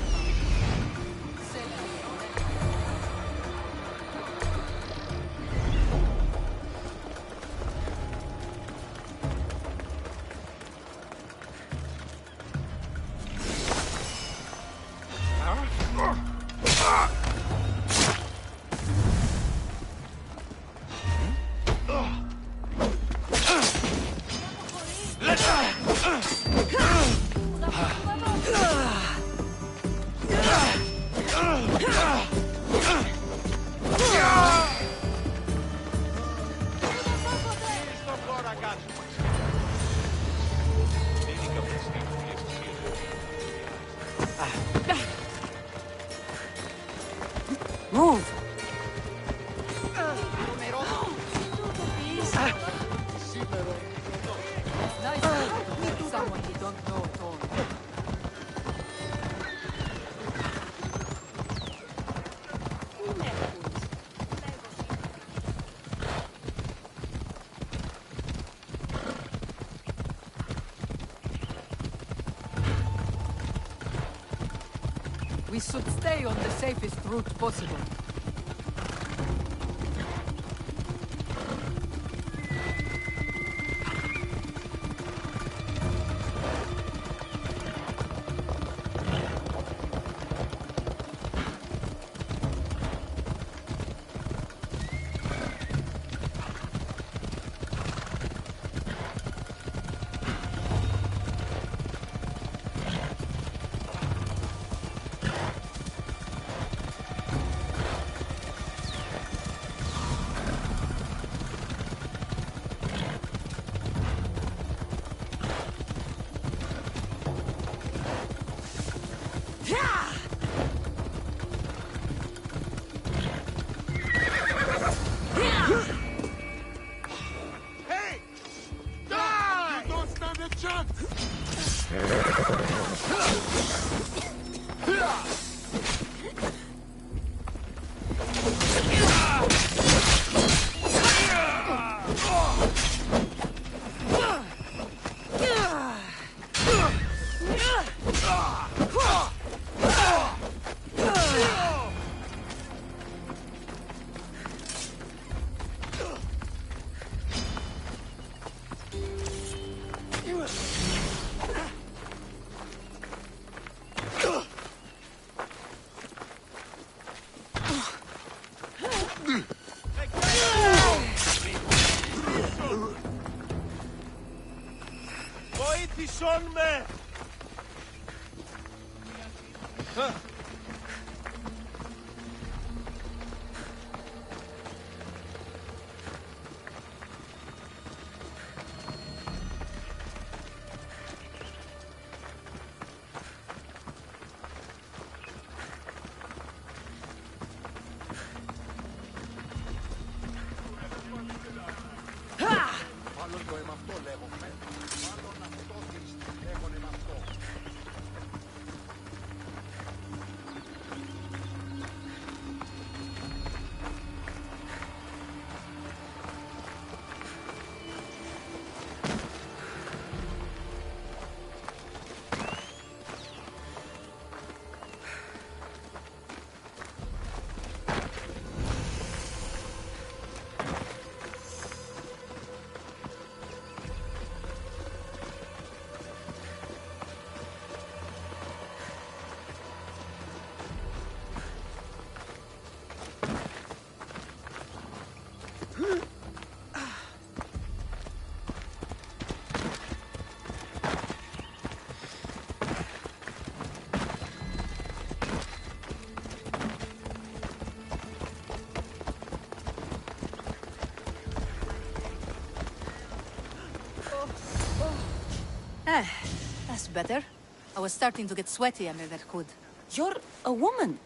Move! Someone you don't know at all. We should stay on the safest route possible. Βοήθησον με! Μάλλον το εμαυτό λέγομαι. Μάλλον αυτό λέγονται με αυτό. That's better. I was starting to get sweaty under that hood. You're a woman.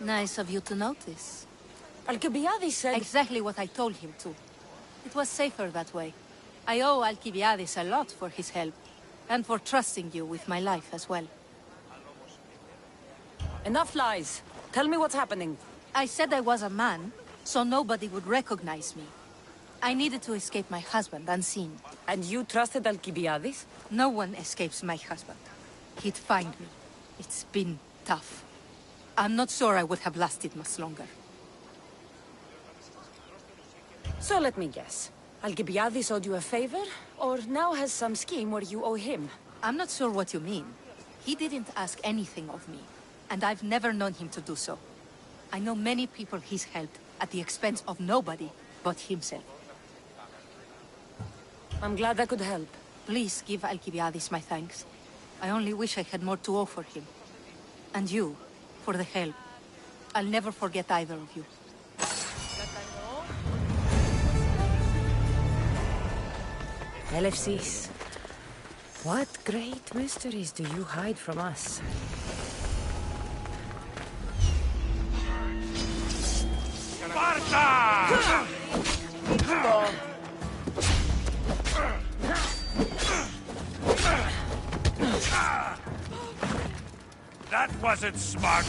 Nice of you to notice. Alcibiades said... Exactly what I told him to. It was safer that way. I owe Alcibiades a lot for his help, and for trusting you with my life as well. Enough lies. Tell me what's happening. I said I was a man, so nobody would recognize me. I needed to escape my husband unseen. And you trusted Alcibiades? No one escapes my husband. He'd find me. It's been tough. I'm not sure I would have lasted much longer. So let me guess. Alcibiades owed you a favor, or now has some scheme where you owe him? I'm not sure what you mean. He didn't ask anything of me, and I've never known him to do so. I know many people he's helped at the expense of nobody but himself. I'm glad I could help. Please give Alcibiades my thanks. I only wish I had more to offer him. And you, for the help. I'll never forget either of you. Elefsis, what great mysteries do you hide from us? Sparta! That wasn't smart.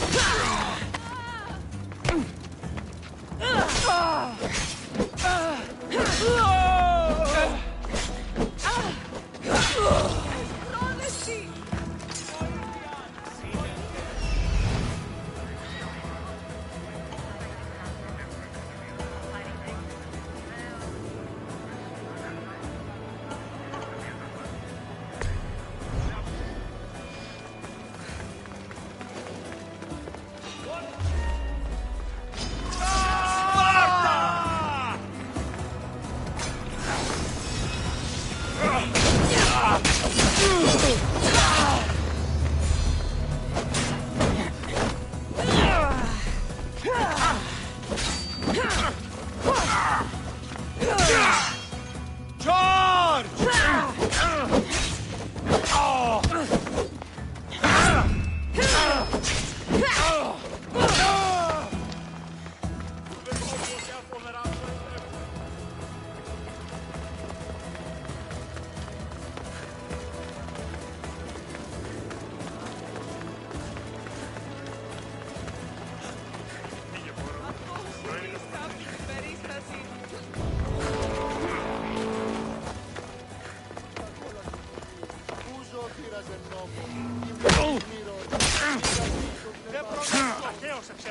Odyssey!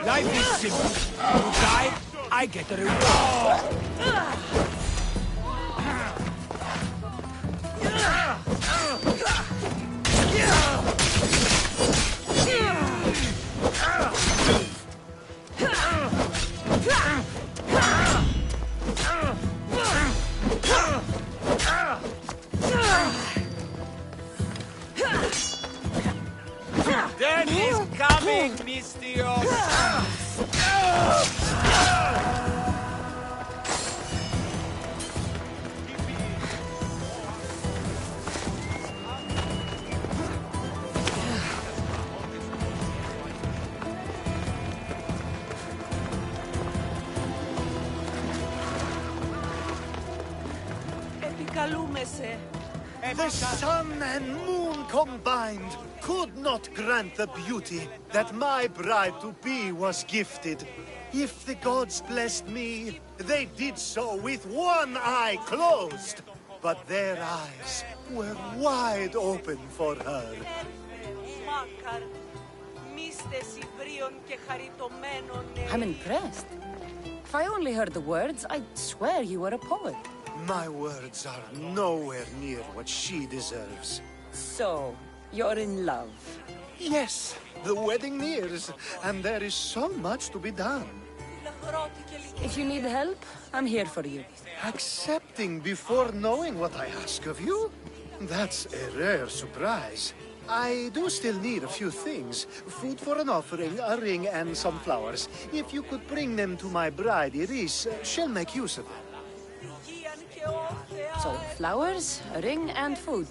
Life is simple. You die, I get a reward. Death is coming, Mystios! Επικαλούμεσαι. The sun and moon combined could not grant the beauty that my bride-to-be was gifted. If the gods blessed me, they did so with one eye closed. But their eyes were wide open for her. Μάκαρ. Μίστες Ιβρίων και χαριτωμένων I'm impressed. If I only heard the words, I'd swear you were a poet. My words are nowhere near what she deserves. So, you're in love. Yes, the wedding nears, and there is so much to be done. If you need help, I'm here for you. Accepting before knowing what I ask of you? That's a rare surprise. I do still need a few things. Food for an offering, a ring, and some flowers. If you could bring them to my bride, Iris, she'll make use of them. So, flowers, a ring, and food.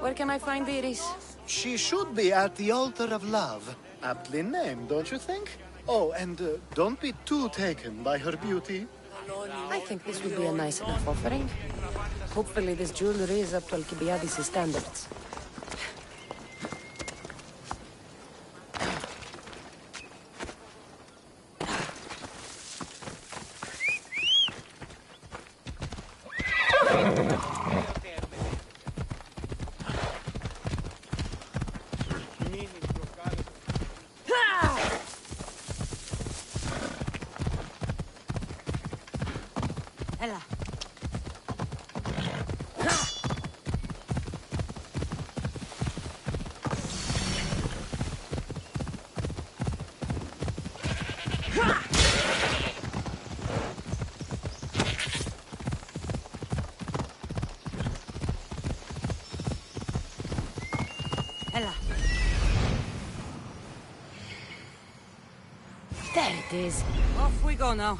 Where can I find Iris? She should be at the altar of love. Aptly named, don't you think? Oh, and don't be too taken by her beauty. I think this would be a nice enough offering. Hopefully this jewelry is up to Alcibiades' standards. Ella. Ella. There it is. Off we go now.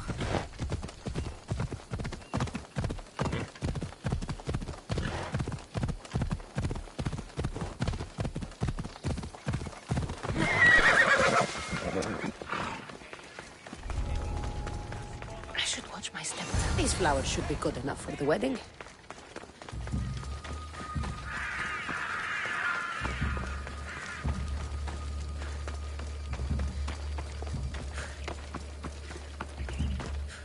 I should watch my step. These flowers should be good enough for the wedding.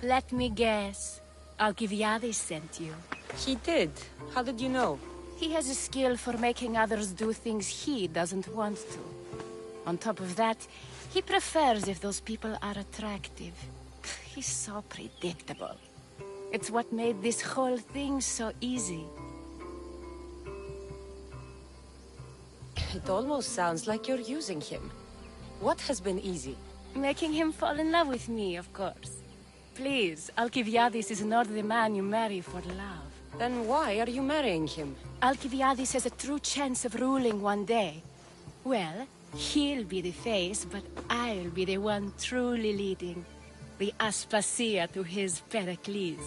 Let me guess. Alcibiades sent you. He did. How did you know? He has a skill for making others do things he doesn't want to. On top of that, he prefers if those people are attractive. He's so predictable. It's what made this whole thing so easy. It almost sounds like you're using him. What has been easy? Making him fall in love with me, of course. Please, Alcibiades is not the man you marry for love. Then why are you marrying him? Alcibiades has a true chance of ruling one day. Well, he'll be the face, but I'll be the one truly leading. The Aspasia to his Pericles.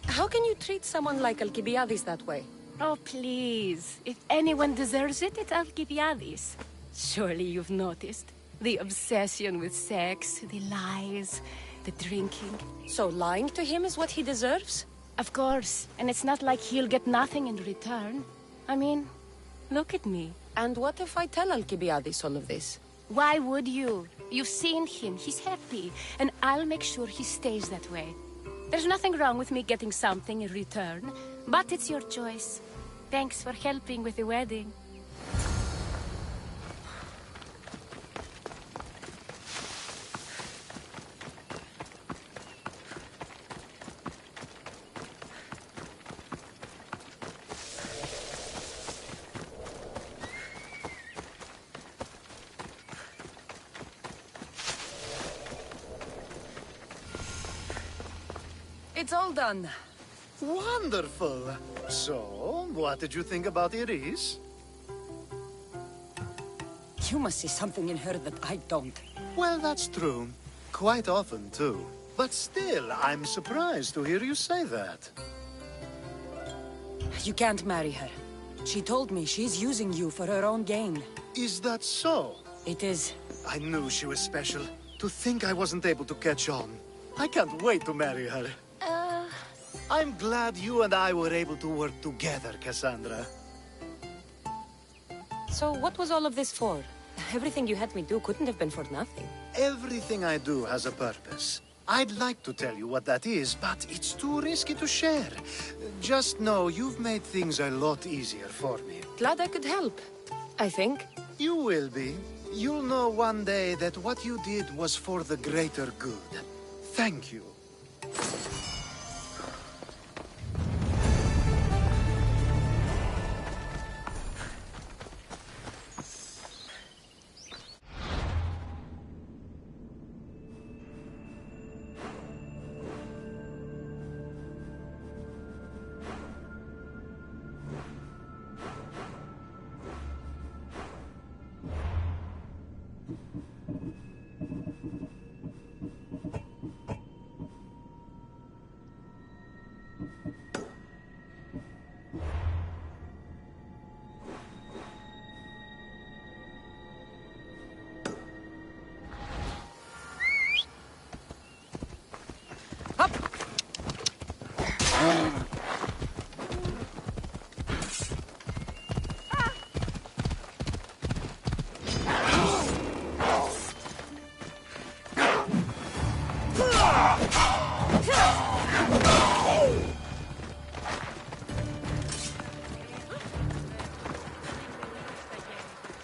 How can you treat someone like Alcibiades that way? Oh, please. If anyone deserves it, it's Alcibiades. Surely you've noticed. The obsession with sex, the lies, the drinking. So lying to him is what he deserves? Of course. And it's not like he'll get nothing in return. I mean, look at me. And what if I tell Alcibiades all of this? Why would you? You've seen him. He's happy. And I'll make sure he stays that way. There's nothing wrong with me getting something in return. But it's your choice. Thanks for helping with the wedding. It's all done. Wonderful. So, what did you think about Iris? You must see something in her that I don't. Well, that's true. Quite often, too. But still, I'm surprised to hear you say that. You can't marry her. She told me she's using you for her own gain. Is that so? It is. I knew she was special. To think I wasn't able to catch on. I can't wait to marry her. I'm glad you and I were able to work together, Cassandra. So what was all of this for? Everything you had me do couldn't have been for nothing. Everything I do has a purpose. I'd like to tell you what that is, but it's too risky to share. Just know you've made things a lot easier for me. Glad I could help, I think. You will be. You'll know one day that what you did was for the greater good. Thank you.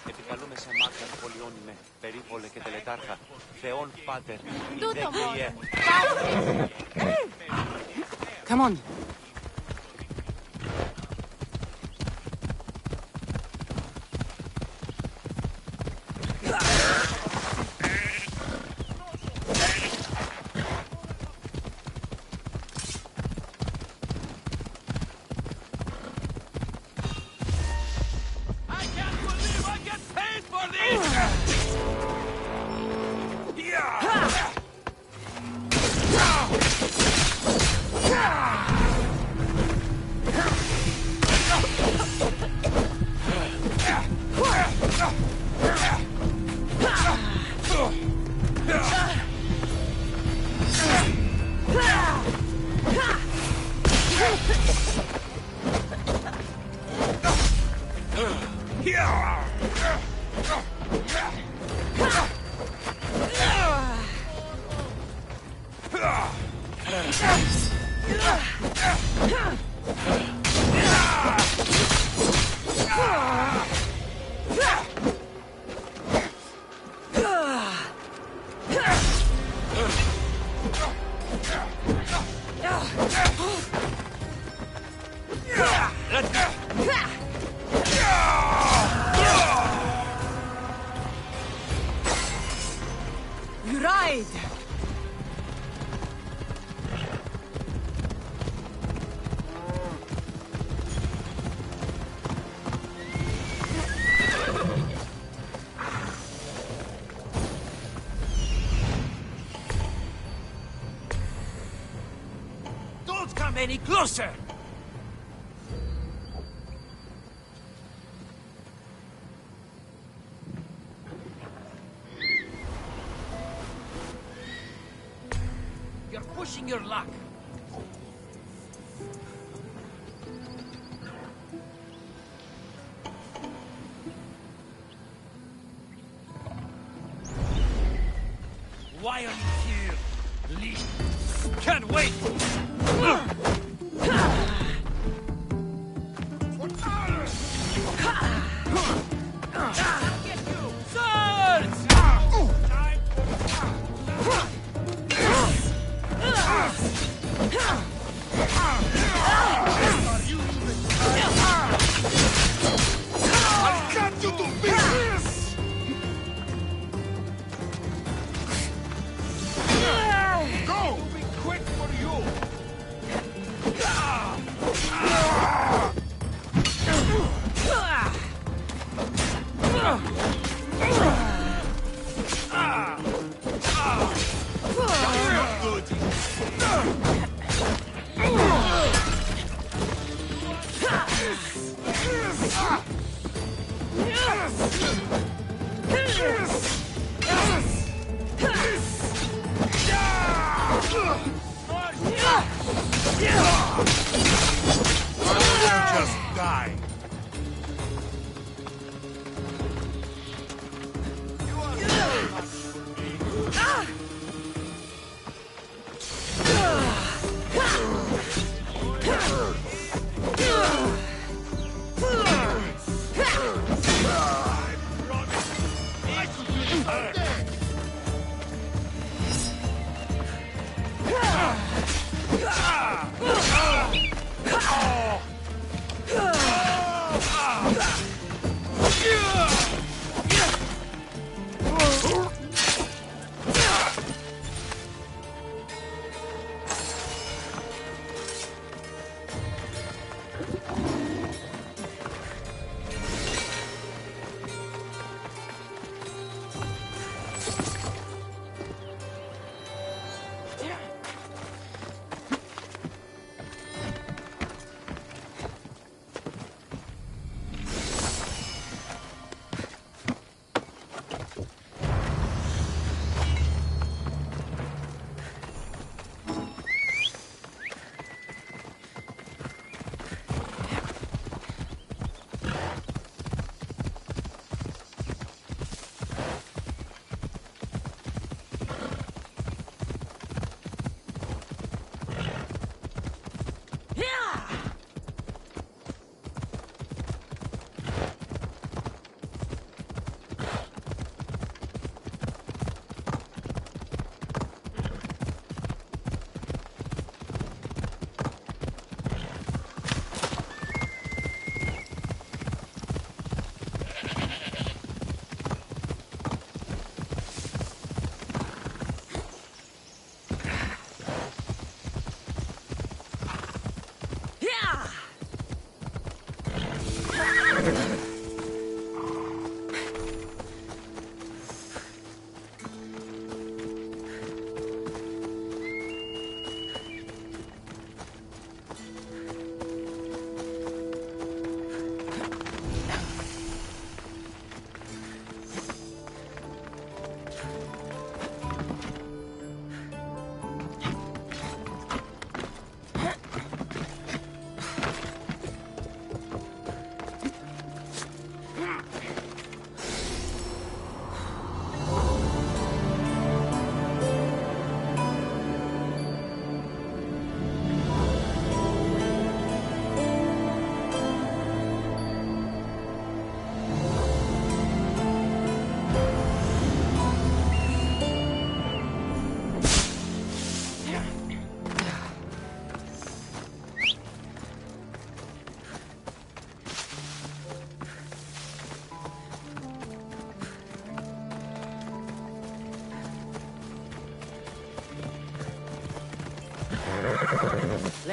Επικαλούμε σε μάρκα πολιόνιμε, περίπολε και τελετάρχα, Θεόν Πάτερ, Τούτο μόνο. Come on. You ride! Don't come any closer! You're pushing your luck. Why are you here? Leave. Can't wait! Just die.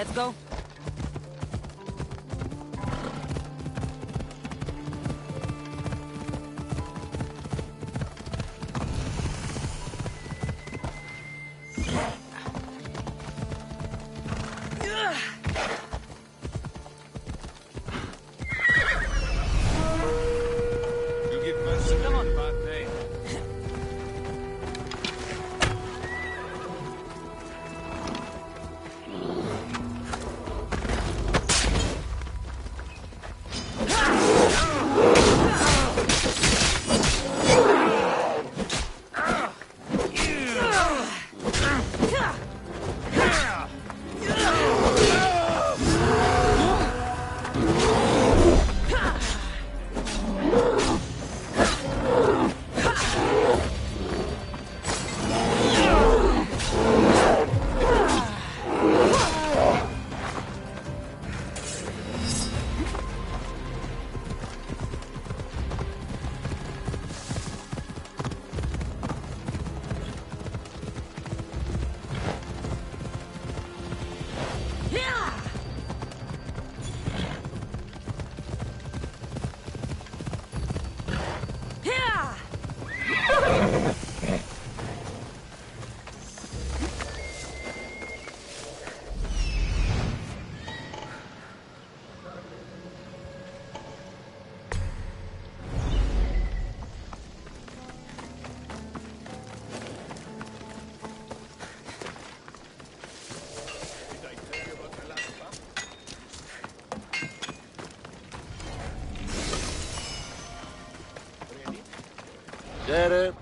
Let's go. You give mercy. Come on. Bad name. Get it?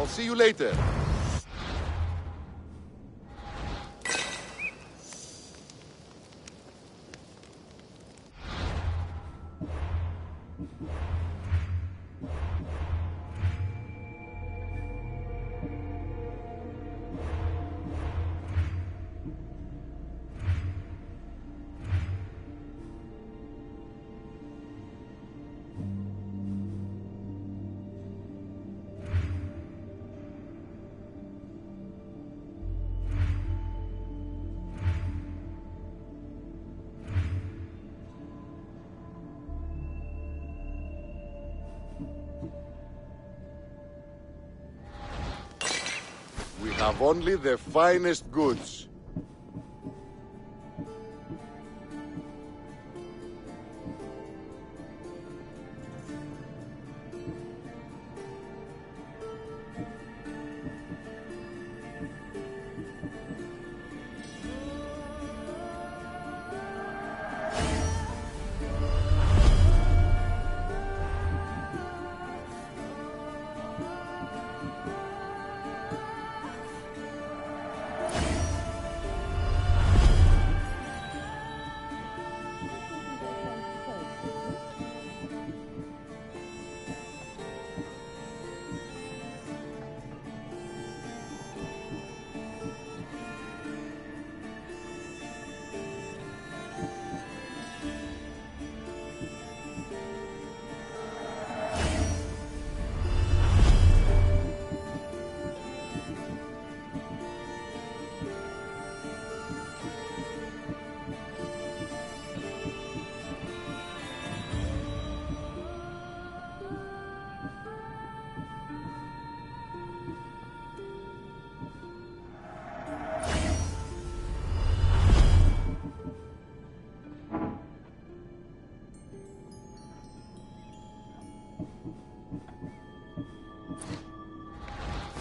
I'll see you later. have only the finest goods.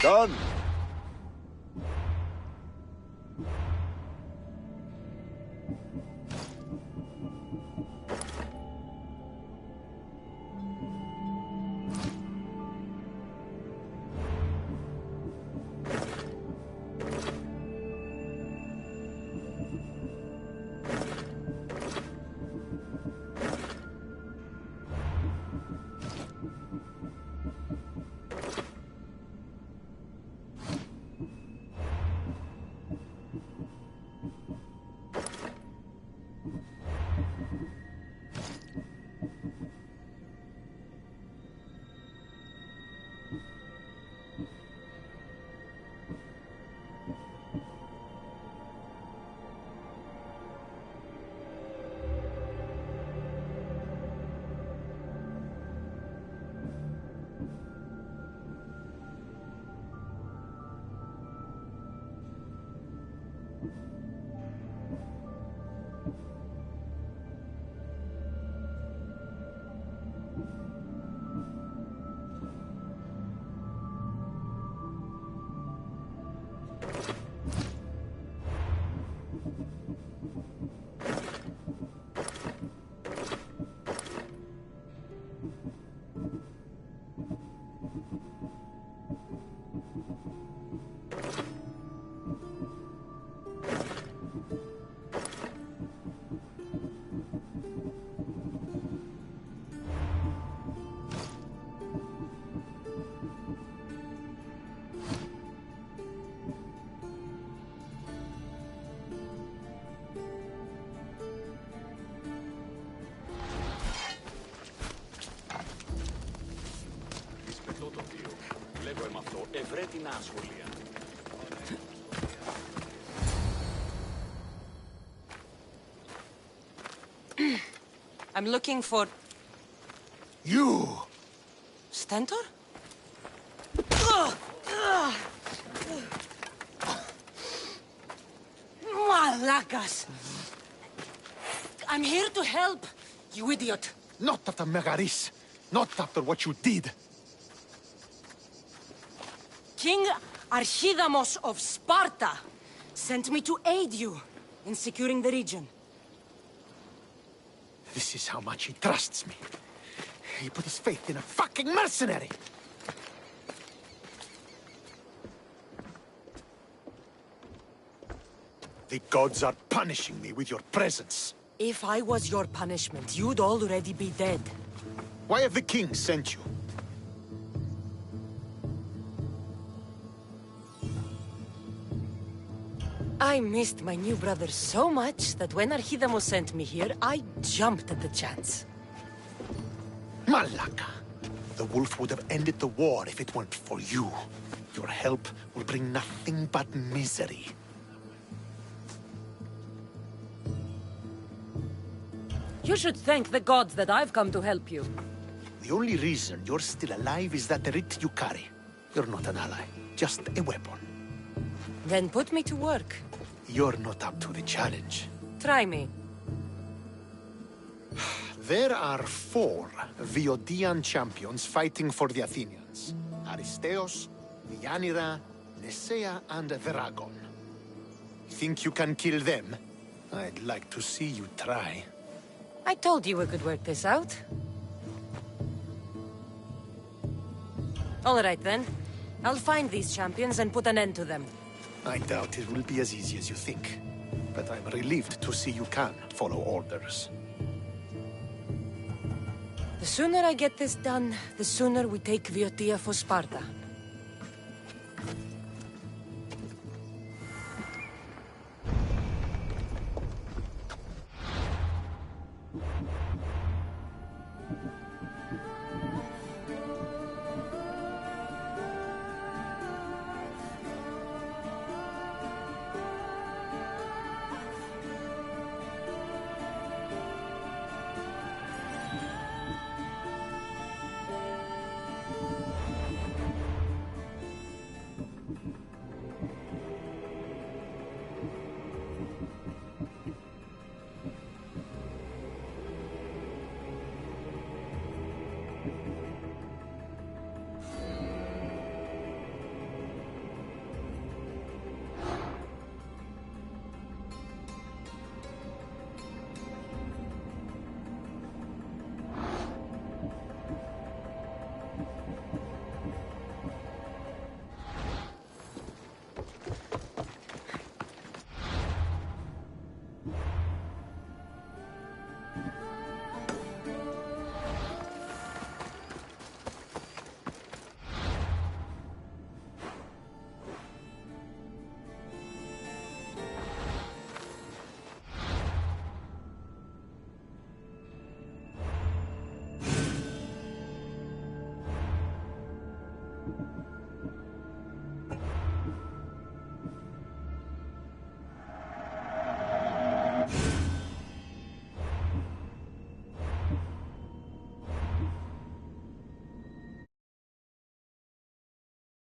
Done. I'm looking for... You! Stentor? Malacas! I'm here to help, you idiot. Not after Megaris. Not after what you did. King Archidamos of Sparta sent me to aid you in securing the region. This is how much he trusts me. He put his faith in a fucking mercenary! The gods are punishing me with your presence. If I was your punishment, you'd already be dead. Why have the king sent you? I missed my new brother so much that when Archidamos sent me here, I jumped at the chance. Malaka! The wolf would have ended the war if it weren't for you. Your help will bring nothing but misery. You should thank the gods that I've come to help you. The only reason you're still alive is that writ you carry. You're not an ally, just a weapon. Then put me to work. You're not up to the challenge. Try me. There are 4 Viodian champions fighting for the Athenians. Aristeos, Deianira, Nesea, and Veragon. Think you can kill them? I'd like to see you try. I told you we could work this out. All right, then. I'll find these champions and put an end to them. I doubt it will be as easy as you think. But I'm relieved to see you can follow orders. The sooner I get this done, the sooner we take Viotia for Sparta.